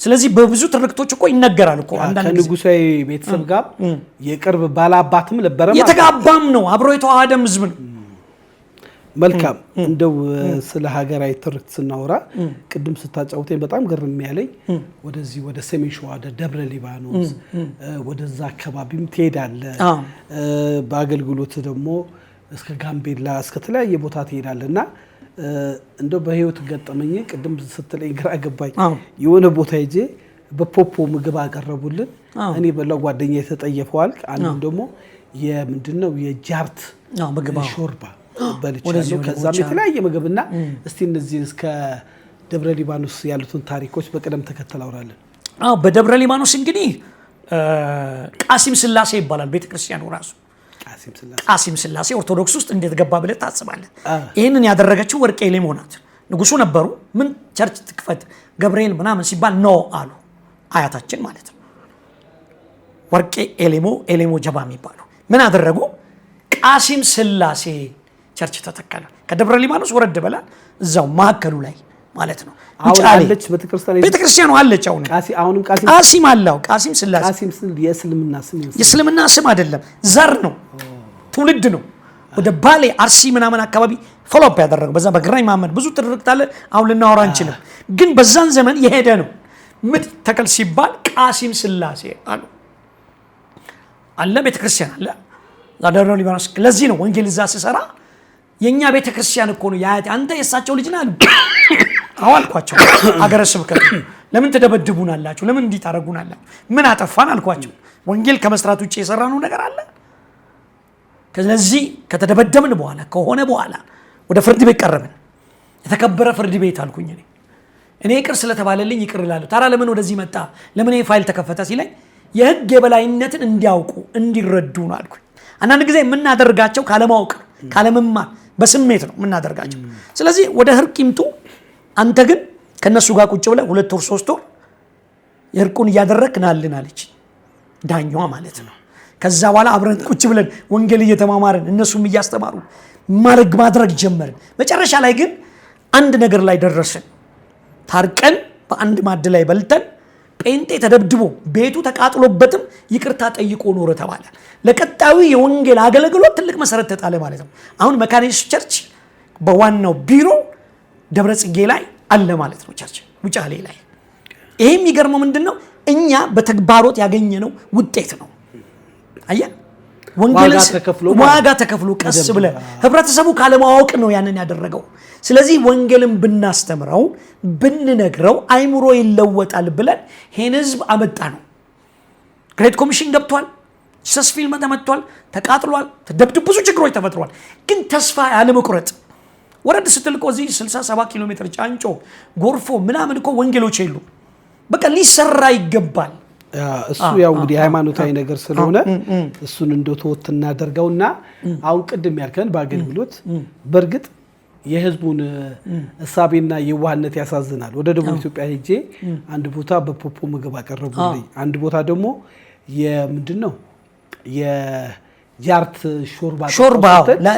ስለዚህ በብዙ ትርክቶች እኮ ይነገራል እኮ አንዳንድ ከንጉሳዊ ቤተሰብ ጋር የቅርብ ባላባትም ነበረ፣ የተጋባም ነው፣ አብሮ የተዋሃደም ህዝብ ነው። መልካም። እንደው ስለ ሀገራዊ ትርክት ስናወራ ቅድም ስታጫውተኝ በጣም ግርም ያለኝ ወደዚህ ወደ ሰሜን ሸዋ ወደ ደብረ ሊባኖስ ወደዛ አካባቢም ትሄዳለህ፣ በአገልግሎት ደግሞ እስከ ጋምቤላ እስከ ተለያየ ቦታ ትሄዳለህና እንደው በህይወት ገጠመኝ ቅድም ስትለኝ ግራ ገባኝ። የሆነ ቦታ ሄጄ በፖፖ ምግብ አቀረቡልን። እኔ በላው ጓደኛ የተጠየፈዋል። አንዱ ደግሞ የምንድነው የጃርት ሾርባ በልቻለሁ። ከዛም የተለያየ ምግብና እስቲ እነዚህ እስከ ደብረ ሊባኖስ ያሉትን ታሪኮች በቅደም ተከተል አውራለን። በደብረ ሊባኖስ እንግዲህ ቃሲም ስላሴ ይባላል ቤተክርስቲያኑ ራሱ። ቃሲም ስላሴ ኦርቶዶክስ ውስጥ እንዴት ገባ ብለህ ታስባለህ? ይህንን ያደረገችው ወርቄ ኤሌሞ ናት። ንጉሱ ነበሩ። ምን ቸርች ትክፈት ገብርኤል ምናምን ሲባል ኖ አሉ፣ አያታችን ማለት ነው። ወርቄ ኤሌሞ ጀባ የሚባሉ ምን አደረጉ? ቃሲም ስላሴ ቸርች ተተከለ። ከደብረ ሊባኖስ ወረድ በላ እዛው ማዕከሉ ላይ ማለት ነው። አሁን አለች ቤተክርስቲያኑ አለች። አሁንም ቃሲም አለው። ቃሲም ስላሴ የእስልምና ስም አይደለም፣ ዘር ነው፣ ትውልድ ነው። ወደ ባሌ አርሲ ምናምን አካባቢ ፎሎፕ ያደረገው በዛ በግራኝ መሐመድ ብዙ ትርክት አለ። አሁን ልናወራ አንችልም፣ ግን በዛን ዘመን የሄደ ነው። ምጥ ተከል ሲባል ቃሲም ስላሴ አለ ቤተክርስቲያን አለ ዛደረው ሊባኖስ። ለዚህ ነው ወንጌል እዛ ሲሰራ የኛ ቤተክርስቲያን እኮ ነው አንተ የሳቸው ልጅ ነህ አሉ። አዋልኳቸው አገረ ስብከት ለምን ተደበድቡናላችሁ? ለምን እንዲህ ታረጉናላችሁ? ምን አጠፋን አልኳቸው። ወንጌል ከመስራት ውጪ የሰራነው ነገር አለ? ስለዚህ ከተደበደብን በኋላ ከሆነ በኋላ ወደ ፍርድ ቤት ቀረብን። የተከበረ ፍርድ ቤት አልኩኝ እኔ ይቅር ስለተባለልኝ ይቅር እላለሁ። ታዲያ ለምን ወደዚህ መጣ? ለምን ይሄ ፋይል ተከፈተ ሲለኝ የህግ የበላይነትን እንዲያውቁ እንዲረዱ ነው አልኩኝ። አንዳንድ ጊዜ የምናደርጋቸው ካለማወቅ ካለመማር በስሜት ነው የምናደርጋቸው። ስለዚህ ወደ እርቅ ይምጡ፣ አንተ ግን ከነሱ ጋር ቁጭ ብለህ 2 ወር 3 ወር የእርቁን እያደረግክ ናልን አለች ዳኛዋ ማለት ነው። ከዛ በኋላ አብረን ቁጭ ብለን ወንጌል እየተማማርን እነሱም እያስተማሩ ማድረግ ጀመርን። መጨረሻ ላይ ግን አንድ ነገር ላይ ደረስን። ታርቀን በአንድ ማዕድ ላይ በልተን ጴንጤ ተደብድቦ ቤቱ ተቃጥሎበትም ይቅርታ ጠይቆ ኖረ ተባለ። ለቀጣዩ የወንጌል አገልግሎት ትልቅ መሰረት ተጣለ ማለት ነው። አሁን መካነ ኢየሱስ ቸርች በዋናው ቢሮ ደብረ ጽጌ ላይ አለ ማለት ነው። ቸርች ውጫሌ ላይ። ይሄ የሚገርመው ምንድነው? እኛ በተግባሮት ያገኘነው ውጤት ነው። አየህ፣ ወንጌልን ዋጋ ተከፍሎ ቀስ ብለህ ህብረተሰቡ ካለማወቅ ነው ያንን ያደረገው። ስለዚህ ወንጌልን ብናስተምረው ብንነግረው አይምሮ ይለወጣል ብለን ይሄን ህዝብ አመጣ ነው። ግሬት ኮሚሽን ገብቷል። ሰስ ፊልም ተመቷል፣ ተቃጥሏል፣ ተደብድቦ ብዙ ችግሮች ተፈጥሯል። ግን ተስፋ ያለ መቁረጥ ወረድ ስትል እኮ እዚህ 67 ኪሎ ሜትር ጫንጮ ጎርፎ ምናምን እኮ ወንጌሎች የሉ። በቃ ሊሰራ ይገባል። እሱ ያው እንግዲህ ሃይማኖታዊ ነገር ስለሆነ እሱን እንደተወት እናደርገውና አሁን ቅድም ያልከን በአገልግሎት በእርግጥ የህዝቡን እሳቤና የዋህነት ያሳዝናል። ወደ ደቡብ ኢትዮጵያ ሄጄ አንድ ቦታ በፖፖ ምግብ አቀረቡልኝ። አንድ ቦታ ደግሞ የምንድነው የጃርት ሾርባ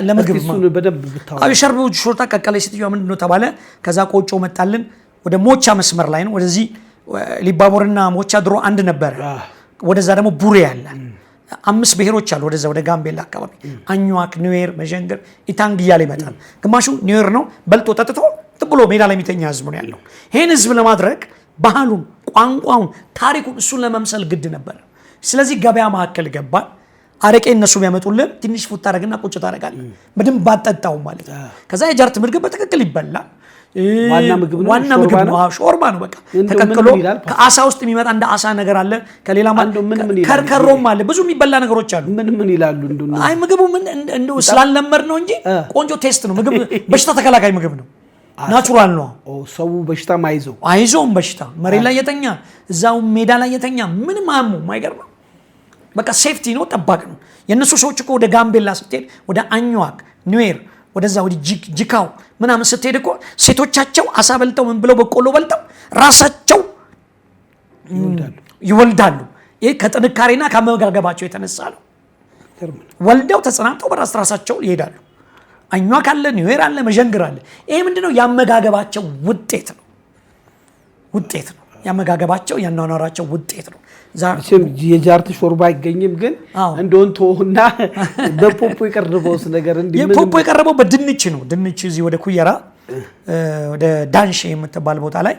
ለምግብ እሱን በደንብ ብታው ሸርቡ ሾርታ ቀቀለች ስትዩ ምንድነው ተባለ። ከዛ ቆጮ መጣልን። ወደ ሞቻ መስመር ላይ ነው። ወደዚህ ሊባቦርና ሞቻ ድሮ አንድ ነበር። ወደዛ ደግሞ ቡሬ ያለ 5 ብሔሮች አሉ። ወደዛ ወደ ጋምቤላ አካባቢ አኝዋክ፣ ኒዌር፣ መዠንገር፣ ኢታንግ እያለ ይመጣል። ግማሹ ኒዌር ነው በልቶ ጠጥቶ ጥብሎ ሜዳ ላይ የሚተኛ ህዝብ ነው ያለው። ይሄን ህዝብ ለማድረግ ባህሉን፣ ቋንቋውን፣ ታሪኩን እሱን ለመምሰል ግድ ነበር። ስለዚህ ገበያ መካከል ገባን። አረቄ እነሱ ቢያመጡልን ትንሽ ፉት ታደርግና ቁጭ ታደርጋለህ። በደንብ ባጠጣው ማለት ነው። ከዛ የጃርት ምግብ በትክክል ይበላል። ዋና ምግብ ነው። ሾርባ ነው። በቃ ተቀቅሎ ከአሳ ውስጥ የሚመጣ እንደ አሳ ነገር አለ። ከሌላ ከርከሮም አለ። ብዙ የሚበላ ነገሮች አሉ። ምን ይላሉ? አይ ምግቡ እንደው ስላልለመድ ነው እንጂ ቆንጆ ቴስት ነው። ምግብ በሽታ ተከላካይ ምግብ ነው። ናቹራል ነው። ሰው በሽታ አይዞም በሽታ መሬት ላይ የተኛ እዛው ሜዳ ላይ የተኛ ምንም አሙ ማይገርም በቃ ሴፍቲ ነው፣ ጠባቅ ነው። የነሱ ሰዎች እኮ ወደ ጋምቤላ ስትሄድ ወደ አኝዋክ፣ ኒዌር ወደዛ ወደ ጂካው ምናምን ስትሄድ እኮ ሴቶቻቸው አሳ በልተው ምን ብለው በቆሎ በልተው ራሳቸው ይወልዳሉ። ይሄ ከጥንካሬና ከመጋገባቸው የተነሳ ነው። ወልደው ተጽናንተው በራስ ራሳቸው ይሄዳሉ። አኝዋክ አለ፣ ኒዌር አለ፣ መዠንግር አለ። ይሄ ምንድነው? ያመጋገባቸው ውጤት ነው። ያመጋገባቸው ያኗኗራቸው ውጤት ነው። የጃርት ሾርባ አይገኝም፣ ግን እንደውን ተውና በፖፖ የቀረበውስ ነገር የፖፖ የቀረበው በድንች ነው። ድንች እዚህ ወደ ኩየራ ወደ ዳንሼ የምትባል ቦታ ላይ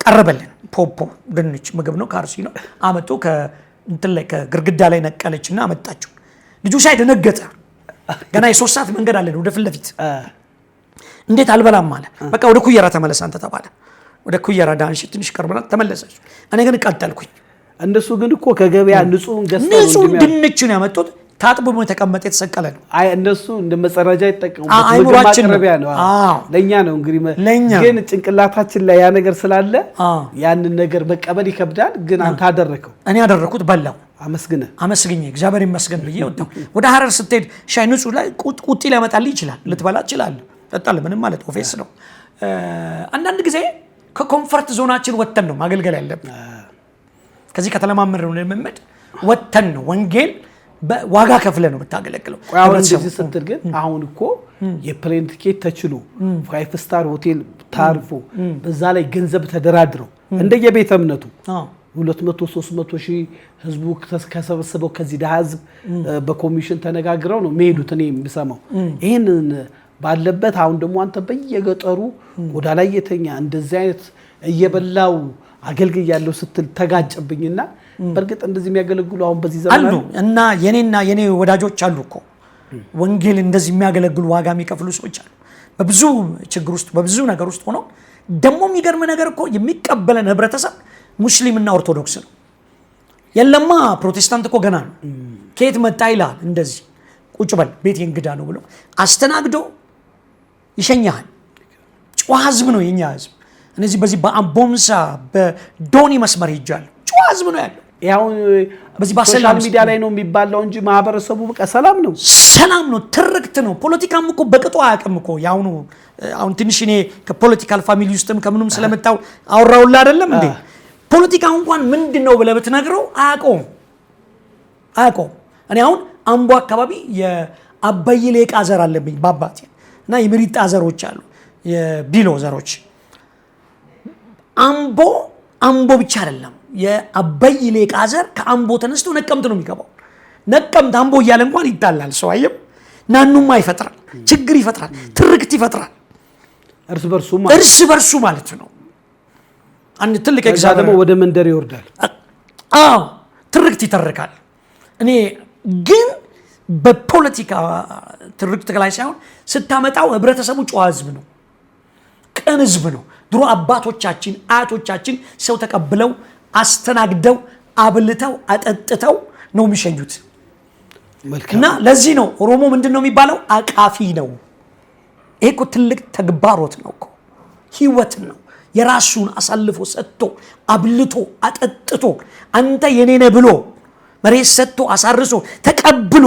ቀረበልን። ፖፖ ድንች ምግብ ነው፣ ካርሲ ነው። አመጡ ከእንትን ላይ ከግርግዳ ላይ ነቀለችና አመጣችው። ልጁ ሳይደነገጠ ገና የ3 ሰዓት መንገድ አለን ወደ ፊት ለፊት። እንዴት አልበላም አለ። በቃ ወደ ኩየራ ተመለስ አንተ ተባለ። ወደ ኩየራ ዳንሼ ትንሽ ቀርበና ተመለሰች። እኔ ግን ቀጠልኩኝ። እንደሱ ግን እኮ ከገበያ ንጹህ ድንች ነው ያመጡት። ታጥቦ የተቀመጠ የተሰቀለ ነው። አይ እነሱ እንደ መጸዳጃ ይጠቀሙበት ምግብ ማቅረቢያ ነው። ለኛ ነው እንግዲህ። ግን ጭንቅላታችን ላይ ያ ነገር ስላለ ያንን ነገር መቀበል ይከብዳል። ግን አንተ አደረከው። እኔ ያደረኩት በላው። አመስግኜ እግዚአብሔር ይመስገን ብዬ ወጣሁ። ወደ ሐረር ስትሄድ ሻይ ንጹህ ላይ ቁጢ ሊያመጣልህ ይችላል። ልትበላ ትችላለህ። ጠጣለህ። ምንም ማለት ኦፌስ ነው። አንዳንድ ጊዜ ከኮምፈርት ዞናችን ወጥተን ነው ማገልገል ያለብን። ከዚህ ከተለማመድነው ልምምድ ወጥተን ነው ወንጌል ዋጋ ከፍለ ነው የምታገለግለው። አሁን እንደዚህ ስትል ግን አሁን እኮ የፕሌን ቲኬት ተችሎ 5 ስታር ሆቴል ታርፎ በዛ ላይ ገንዘብ ተደራድረው እንደየቤተ እምነቱ 200-300 ሺህ ህዝቡ ከሰበሰበው ከዚህ ደሃ ህዝብ በኮሚሽን ተነጋግረው ነው የሚሄዱት። እኔ የምሰማው ይሄንን ባለበት አሁን ደግሞ አንተ በየገጠሩ ጎዳ ላይ የተኛ እንደዚህ አይነት እየበላው አገልግል ያለው ስትል ተጋጨብኝና በርግጥ እንደዚህ የሚያገለግሉ አሁን በዚህ ዘመን አሉ እና የኔ ወዳጆች አሉ እኮ ወንጌል እንደዚህ የሚያገለግሉ ዋጋ የሚከፍሉ ሰዎች አሉ። በብዙ ችግር ውስጥ በብዙ ነገር ውስጥ ሆነው ደግሞ የሚገርም ነገር እኮ የሚቀበለን ህብረተሰብ ሙስሊምና ኦርቶዶክስ ነው። የለማ ፕሮቴስታንት እኮ ገና ነው። ከየት መጣ ይላል። እንደዚህ ቁጭ በል ቤት እንግዳ ነው ብሎ አስተናግዶ ይሸኛል። ጨዋ ህዝብ ነው የኛ ህዝብ። እነዚህ በዚህ በአምቦምሳ በዶኒ መስመር ይጃል ጨዋ ህዝብ ነው ያለው። ያው በዚህ በሶሻል ሚዲያ ላይ ነው የሚባለው እንጂ ማህበረሰቡ በቃ ሰላም ነው፣ ትርክት ነው። ፖለቲካም እኮ በቅጡ አያውቅም እኮ ያውኑ። አሁን ትንሽ እኔ ከፖለቲካል ፋሚሊ ውስጥም ከምንም ስለመጣው አወራውላ አይደለም እንዴ? ፖለቲካ እንኳን ምንድነው ብለህ ብትነግረው አያውቀውም። እኔ አሁን አምቦ አካባቢ የአባይ ሌቃ ዘር አለብኝ በአባቴ እና የምሪጣ ዘሮች አሉ፣ የቢሎ ዘሮች። አምቦ ብቻ አይደለም የአባይ ሌቃ ዘር ከአምቦ ተነስቶ ነቀምት ነው የሚገባው። ነቀምት አምቦ እያለ እንኳን ይጣላል ሰው። አየም ናኑማ ይፈጥራል፣ ችግር ይፈጥራል፣ ትርክት ይፈጥራል፣ እርስ በርሱ ማለት ነው። አንድ ትልቅ ኤግዛምፕል ደግሞ ወደ መንደር ይወርዳል። ትርክት ይተርካል። እኔ ግን በፖለቲካ ትርክት ላይ ሳይሆን ስታመጣው ህብረተሰቡ ጨዋ ህዝብ ነው፣ ቅን ህዝብ ነው። ድሮ አባቶቻችን አያቶቻችን ሰው ተቀብለው አስተናግደው አብልተው አጠጥተው ነው የሚሸኙት። እና ለዚህ ነው ኦሮሞ ምንድነው የሚባለው? አቃፊ ነው። ይሄ እኮ ትልቅ ተግባሮት ነው እኮ፣ ህይወት ነው። የራሱን አሳልፎ ሰጥቶ አብልቶ አጠጥቶ አንተ የኔ ነህ ብሎ መሬት ሰጥቶ አሳርሶ ተቀብሎ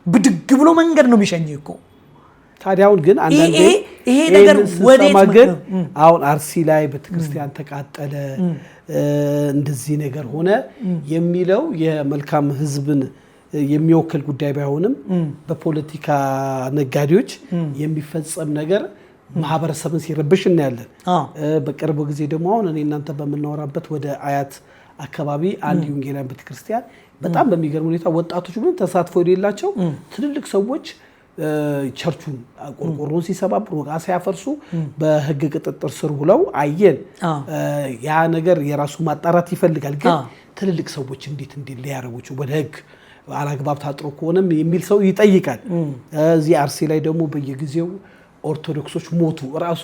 ብድግ ብሎ መንገድ ነው የሚሸኝ እኮ። ታዲያውን ግን አንዳንዴ ይሄ ነገር ወዴት ግን አሁን አርሲ ላይ ቤተክርስቲያን ተቃጠለ እንደዚህ ነገር ሆነ የሚለው የመልካም ህዝብን የሚወክል ጉዳይ ባይሆንም በፖለቲካ ነጋዴዎች የሚፈጸም ነገር ማህበረሰብን ሲረብሽ እናያለን። በቅርብ ጊዜ ደግሞ አሁን እኔ እናንተ በመናወራበት ወደ አያት አካባቢ አንድ ወንጌላውያን ቤተክርስቲያን በጣም በሚገርም ሁኔታ ወጣቶች ግን ተሳትፎ የሌላቸው ትልልቅ ሰዎች ቸርቹን ቆርቆሮን ሲሰባብሩ ዕቃ ሲያፈርሱ በህግ ቁጥጥር ስር ውለው አየን። ያ ነገር የራሱ ማጣራት ይፈልጋል። ግን ትልልቅ ሰዎች እንዴት ሊያረጉ ወደ ህግ አላግባብ ታጥሮ ከሆነም የሚል ሰው ይጠይቃል። እዚህ አርሲ ላይ ደግሞ በየጊዜው ኦርቶዶክሶች ሞቱ ራሱ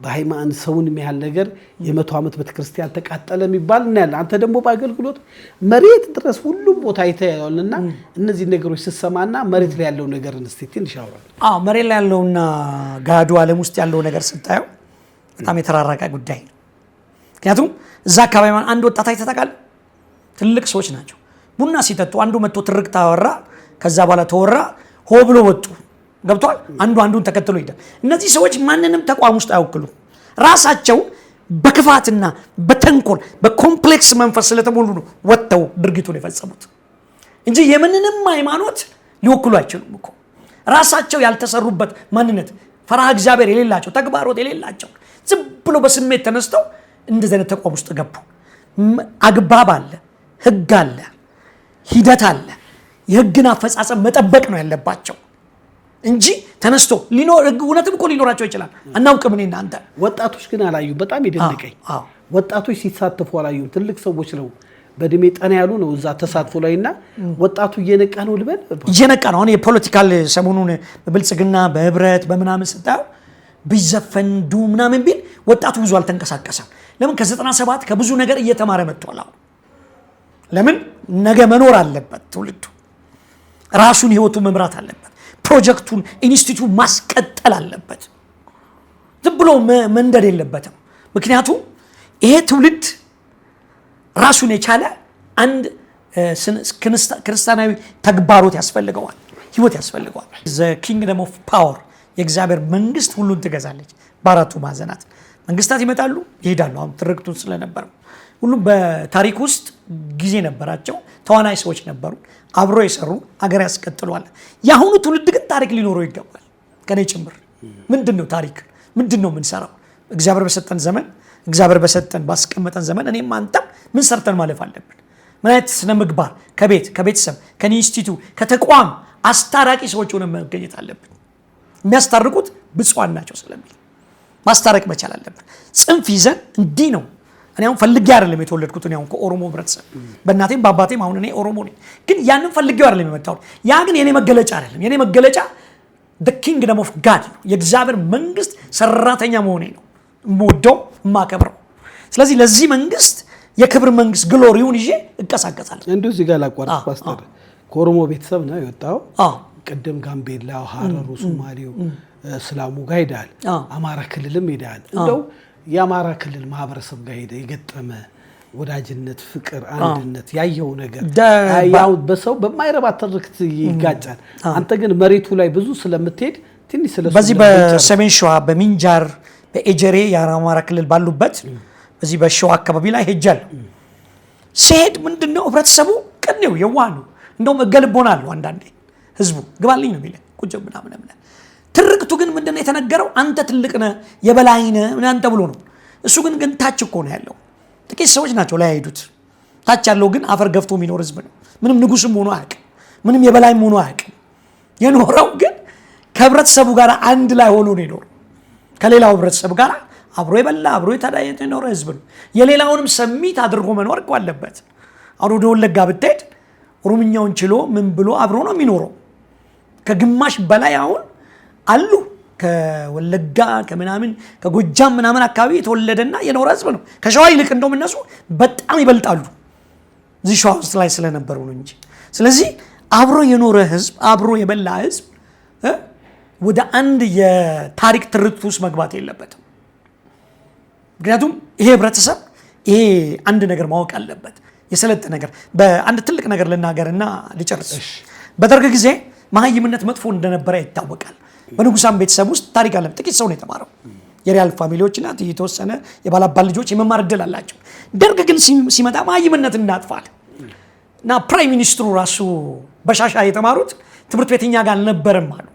በሃይማኖት ሰውን የሚያህል ነገር የ100 ዓመት ቤተክርስቲያን ተቃጠለ የሚባል እናያለን። አንተ ደግሞ በአገልግሎት መሬት ድረስ ሁሉም ቦታ አይተያዩልና እነዚህ ነገሮች ሲሰማና መሬት ላይ ያለው ነገር እስቲ ትንሽ አውራ። መሬት ላይ ያለውና ጋዱ ዓለም ውስጥ ያለው ነገር ስታየው በጣም የተራራቀ ጉዳይ ነው። ምክንያቱም እዛ አካባቢ አንድ ወጣት አይተታቃል። ትልቅ ሰዎች ናቸው። ቡና ሲጠጡ አንዱ መጥቶ ትርክ ታወራ፣ ከዛ በኋላ ተወራ፣ ሆ ብሎ ወጡ። ገብቷል። አንዱን ተከትሎ ይሄዳል። እነዚህ ሰዎች ማንንም ተቋም ውስጥ አይወክሉ። ራሳቸው በክፋትና በተንኮል በኮምፕሌክስ መንፈስ ስለተሞሉ ነው ወጥተው ድርጊቱን የፈጸሙት እንጂ የምንንም ሃይማኖት ሊወክሉ አይችሉም እኮ። ራሳቸው ያልተሰሩበት ማንነት፣ ፈራህ እግዚአብሔር የሌላቸው፣ ተግባሮት የሌላቸው ዝም ብሎ በስሜት ተነስተው እንደዚህ አይነት ተቋም ውስጥ ገቡ። አግባብ አለ፣ ህግ አለ፣ ሂደት አለ። የህግን አፈጻጸም መጠበቅ ነው ያለባቸው እንጂ ተነስቶ እውነትም እኮ ሊኖራቸው ይችላል። አናውቅም። እኔ እናንተ ወጣቶች ግን አላዩ። በጣም ይደንቀኝ ወጣቶች ሲሳተፉ አላዩ። ትልቅ ሰዎች ነው በእድሜ ጠና ያሉ ነው እዛ ተሳትፎ ላይና ወጣቱ እየነቃ ነው ልበል፣ እየነቃ ነው። አሁን የፖለቲካል ሰሞኑን በብልጽግና በህብረት በምናምን ስታየው ቢዘፈንዱ ምናምን ቢል ወጣቱ ብዙ አልተንቀሳቀሰም። ለምን? ከ97 ከብዙ ነገር እየተማረ መጥቷል። አሁን ለምን? ነገ መኖር አለበት ትውልዱ፣ ራሱን ህይወቱ መምራት አለበት፣ ፕሮጀክቱን ኢንስቲትዩት ማስቀጠል አለበት። ዝም ብሎ መንደድ የለበትም። ምክንያቱም ይሄ ትውልድ ራሱን የቻለ አንድ ክርስቲያናዊ ተግባሮት ያስፈልገዋል፣ ህይወት ያስፈልገዋል። ዘ ኪንግደም ኦፍ ፓወር የእግዚአብሔር መንግስት ሁሉን ትገዛለች። በአራቱ ማዕዘናት መንግስታት ይመጣሉ ይሄዳሉ። አሁን ትርክቱን ስለነበር ሁሉም በታሪክ ውስጥ ጊዜ ነበራቸው፣ ተዋናይ ሰዎች ነበሩ፣ አብሮ የሰሩ አገር ያስቀጥሏል። የአሁኑ ትውልድ ግን ታሪክ ሊኖረው ይገባል። ከኔ ጭምር። ምንድነው ታሪክ? ምንድነው የምንሰራው? እግዚአብሔር በሰጠን ዘመን፣ እግዚአብሔር በሰጠን ባስቀመጠን ዘመን እኔም አንተም ምን ሰርተን ማለፍ አለብን? ምን አይነት ስነ ምግባር ከቤተሰብ ከኢንስቲትዩት ከተቋም አስታራቂ ሰዎች ሆነን መገኘት አለብን። የሚያስታርቁት ብፁዓን ናቸው ስለሚል ማስታረቅ መቻል አለብን። ጽንፍ ይዘን እንዲህ ነው። እኔ አሁን ፈልጌ አይደለም የተወለድኩት። እኔ አሁን ከኦሮሞ ህብረተሰብ በእናቴም በአባቴም አሁን እኔ ኦሮሞ ነኝ። ግን ያንን ፈልጌው አይደለም የመጣሁት። ያ ግን የኔ መገለጫ አይደለም። የኔ መገለጫ the kingdom of God ነው። የእግዚአብሔር መንግስት ሰራተኛ መሆኔ ነው የምወደው የማከብረው። ስለዚህ ለዚህ መንግስት የክብር መንግስት ግሎሪውን ይዤ እቀሳቀሳለሁ። እንዲሁ እዚህ ጋር ላቋርጥ ፓስተር፣ ከኦሮሞ ቤተሰብ ነው የወጣው። ቅድም ጋምቤላው፣ ሀረሩ፣ ሶማሌው፣ እስላሙ ጋር ሄዳል። አማራ ክልልም ሄዳል። እንደው የአማራ ክልል ማህበረሰብ ጋር ሄደ የገጠመ ወዳጅነት፣ ፍቅር፣ አንድነት ያየው ነገር ያው በሰው በማይረባ ትርክት ይጋጫል። አንተ ግን መሬቱ ላይ ብዙ ስለምትሄድ ትንሽ ስለሱ በዚህ በሰሜን ሸዋ በሚንጃር በኤጀሬ የአማራ ክልል ባሉበት በዚህ በሸዋ አካባቢ ላይ ሄጃለሁ። ሲሄድ ምንድነው ህብረተሰቡ ቅኔው የዋህ ነው። እንደውም እገልቦናለሁ አንዳንዴ ህዝቡ ግባልኝ ነው የሚለው ቁጭ ምናምን። ትርክቱ ግን ምንድነው የተነገረው? አንተ ትልቅ ነህ የበላይ ነህ ምናምን ተብሎ ነው። እሱ ግን ታች እኮ ነው ያለው። ጥቂት ሰዎች ናቸው ላይ ሄዱት። ታች ያለው ግን አፈር ገፍቶ የሚኖር ህዝብ ነው። ምንም ንጉስም ሆኖ አያውቅም። ምንም የበላይም ሆኖ አያውቅም። የኖረው ግን ከህብረተሰቡ ጋር አንድ ላይ ሆኖ ነው የኖረው። ከሌላው ህብረተሰብ ጋር አብሮ የበላ አብሮ የኖረ ህዝብ ነው። የሌላውንም ሰሚት አድርጎ መኖር እኮ አለበት። አሁን ወደ ወለጋ ብትሄድ ኦሮምኛውን ችሎ ምን ብሎ አብሮ ነው የሚኖረው። ከግማሽ በላይ አሁን አሉ ከወለጋ ከምናምን ከጎጃም ምናምን አካባቢ የተወለደና የኖረ ህዝብ ነው። ከሸዋ ይልቅ እንደውም እነሱ በጣም ይበልጣሉ እዚህ ሸዋ ውስጥ ላይ ስለነበሩ ነው እንጂ። ስለዚህ አብሮ የኖረ ህዝብ አብሮ የበላ ህዝብ ወደ አንድ የታሪክ ትርክት ውስጥ መግባት የለበትም። ምክንያቱም ይሄ ህብረተሰብ ይሄ አንድ ነገር ማወቅ አለበት። የሰለጠ ነገር በአንድ ትልቅ ነገር ልናገርና ልጨርስ። በደርግ ጊዜ መሀይምነት መጥፎ እንደነበረ ይታወቃል። በንጉሳን ቤተሰብ ውስጥ ታሪክ አለ። ጥቂት ሰው ነው የተማረው። የሪያል ፋሚሊዎችና የተወሰነ የባላባል ልጆች የመማር እድል አላቸው። ደርግ ግን ሲመጣ መሀይምነት እናጥፋል እና ፕራይም ሚኒስትሩ ራሱ በሻሻ የተማሩት ትምህርት ቤት እኛ ጋር አልነበረም አሉ።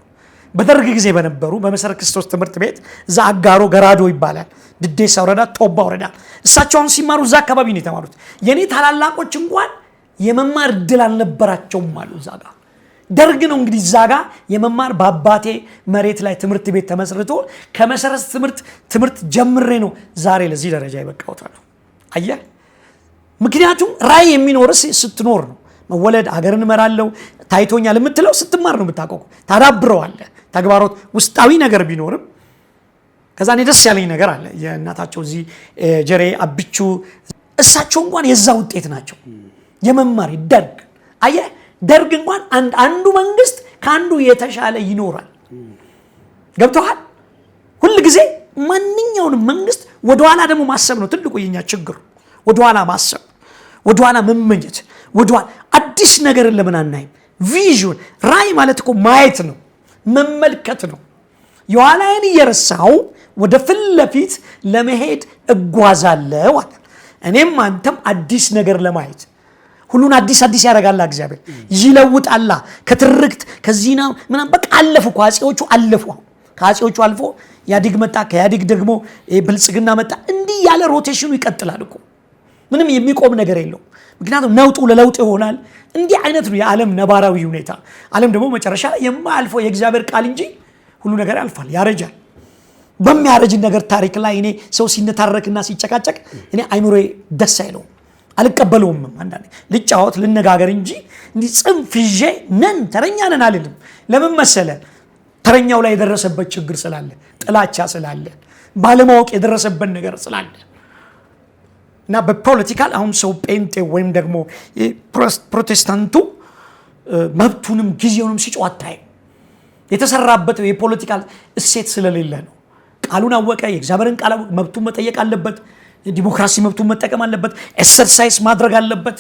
በደርግ ጊዜ በነበሩ በመሰረት ክርስቶስ ትምህርት ቤት እዛ አጋሮ ገራዶ ይባላል ድዴሳ ወረዳ ቶባ ወረዳ እሳቸውን ሲማሩ እዛ አካባቢ ነው የተማሩት። የኔ ታላላቆች እንኳን የመማር እድል አልነበራቸውም አሉ እዛ ጋር። ደርግ ነው እንግዲህ እዛ ጋር የመማር በአባቴ መሬት ላይ ትምህርት ቤት ተመስርቶ ከመሰረት ትምህርት ጀምሬ ነው ዛሬ ለዚህ ደረጃ የበቃሁት አሉ። አየህ፣ ምክንያቱም ራዕይ የሚኖርስ ስትኖር ነው። መወለድ አገርን እመራለሁ ታይቶኛል የምትለው ስትማር ነው የምታውቀው። ታዳብረዋለህ። ተግባሮት ውስጣዊ ነገር ቢኖርም ከዛ እኔ ደስ ያለኝ ነገር አለ። የእናታቸው እዚህ ጀሬ አብቹ እሳቸው እንኳን የዛ ውጤት ናቸው። የመማር ደርግ አየህ፣ ደርግ እንኳን አንዱ መንግስት ከአንዱ የተሻለ ይኖራል። ገብቶሃል? ሁል ጊዜ ማንኛውንም መንግስት ወደኋላ ደግሞ ማሰብ ነው ትልቁ የኛ ችግር። ወደኋላ ማሰብ፣ ወደኋላ መመኘት፣ ወደኋላ አዲስ ነገርን ለምን አናይም? ቪዥን ራዕይ ማለት እኮ ማየት ነው፣ መመልከት ነው። የኋላዬን እየረሳው ወደ ፊት ለፊት ለመሄድ እጓዛለሁ አለ። እኔም አንተም አዲስ ነገር ለማየት ሁሉን አዲስ ያደርጋል እግዚአብሔር፣ ይለውጣል። ከትርክት ከዚህና ምናምን በቃ አለፉ እኮ አጼዎቹ አለፉ። ከአጼዎቹ አልፎ ያዲግ መጣ፣ ከያዲግ ደግሞ ብልጽግና መጣ። እንዲህ ያለ ሮቴሽኑ ይቀጥላል እኮ ምንም የሚቆም ነገር የለውም። ምክንያቱም ነውጡ ለለውጥ ይሆናል። እንዲህ አይነት ነው የዓለም ነባራዊ ሁኔታ። ዓለም ደግሞ መጨረሻ ላይ የማያልፈው የእግዚአብሔር ቃል እንጂ ሁሉ ነገር ያልፋል፣ ያረጃል። በሚያረጅ ነገር ታሪክ ላይ እኔ ሰው ሲነታረክና ሲጨቃጨቅ እኔ አይምሮዬ ደስ አይለውም፣ አልቀበለውም። አንዳንዴ ልጫወት ልነጋገር እንጂ እንዲህ ጽንፍ ይዤ ተረኛ ነን አልልም። ለምን መሰለ? ተረኛው ላይ የደረሰበት ችግር ስላለ፣ ጥላቻ ስላለ፣ ባለማወቅ የደረሰበት ነገር ስላለ እና በፖለቲካል አሁን ሰው ጴንጤ ወይም ደግሞ ፕሮቴስታንቱ መብቱንም ጊዜውንም ሲጮህ አታይም። የተሰራበት የፖለቲካል እሴት ስለሌለ ነው። ቃሉን አወቀ፣ የእግዚአብሔርን ቃል መብቱን መጠየቅ አለበት፣ ዲሞክራሲ መብቱን መጠቀም አለበት፣ ኤክሰርሳይዝ ማድረግ አለበት።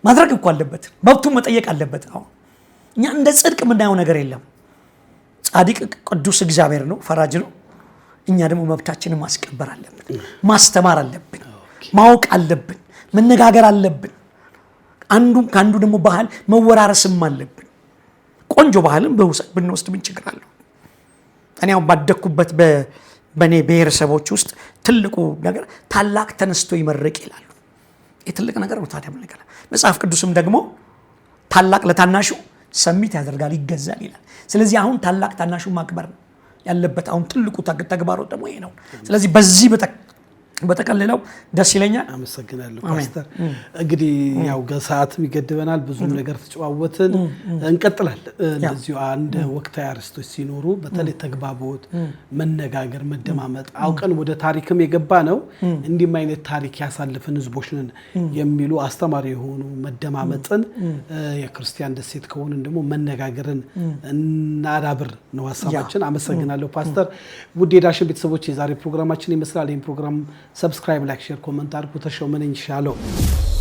ማድረግ እኮ አለበት፣ መብቱን መጠየቅ አለበት። አሁን እኛ እንደ ጽድቅ የምናየው ነገር የለም። ጻድቅ ቅዱስ እግዚአብሔር ነው፣ ፈራጅ ነው። እኛ ደግሞ መብታችንን ማስከበር አለብን፣ ማስተማር አለብን፣ ማወቅ አለብን፣ መነጋገር አለብን። አንዱም ከአንዱ ደግሞ ባህል መወራረስም አለብን። ቆንጆ ባህልን ብንወስድ ምን ችግር አለው? እኔ ያው ባደኩበት በኔ ብሔረሰቦች ውስጥ ትልቁ ነገር ታላቅ ተነስቶ ይመርቅ ይላሉ። ይህ ትልቅ ነገር ነው። ታዲያ ምን ነገር መጽሐፍ ቅዱስም ደግሞ ታላቅ ለታናሹ ሰሚት ያደርጋል ይገዛል ይላል። ስለዚህ አሁን ታላቅ ታናሹ ማክበር ነው ያለበት። አሁን ትልቁ ተግባሩ ደግሞ ይሄ ነው። ስለዚህ በዚህ በተቀለለው ደስ ይለኛል። አመሰግናለሁ ፓስተር። እንግዲህ ያው ሰዓትም ይገድበናል፣ ብዙም ነገር ተጨዋወትን፣ እንቀጥላለን። እንደዚሁ አንድ ወቅታዊ አርዕስቶች ሲኖሩ በተለይ ተግባቦት፣ መነጋገር፣ መደማመጥ አውቀን ወደ ታሪክም የገባ ነው እንዲህም አይነት ታሪክ ያሳልፈን ህዝቦች ነን የሚሉ አስተማሪ የሆኑ መደማመጥን የክርስቲያን ደሴት ከሆንን ደግሞ መነጋገርን እናዳብር ነው ሀሳባችን። አመሰግናለሁ ፓስተር። ውድ የዳሽን ቤተሰቦች የዛሬ ፕሮግራማችን ይመስላል። ይህን ፕሮግራም ሰብስክራይብ፣ ላይክ፣ ሼር፣ ኮሜንት አድርጉ። ተሾመ ነኝ ሻሎም።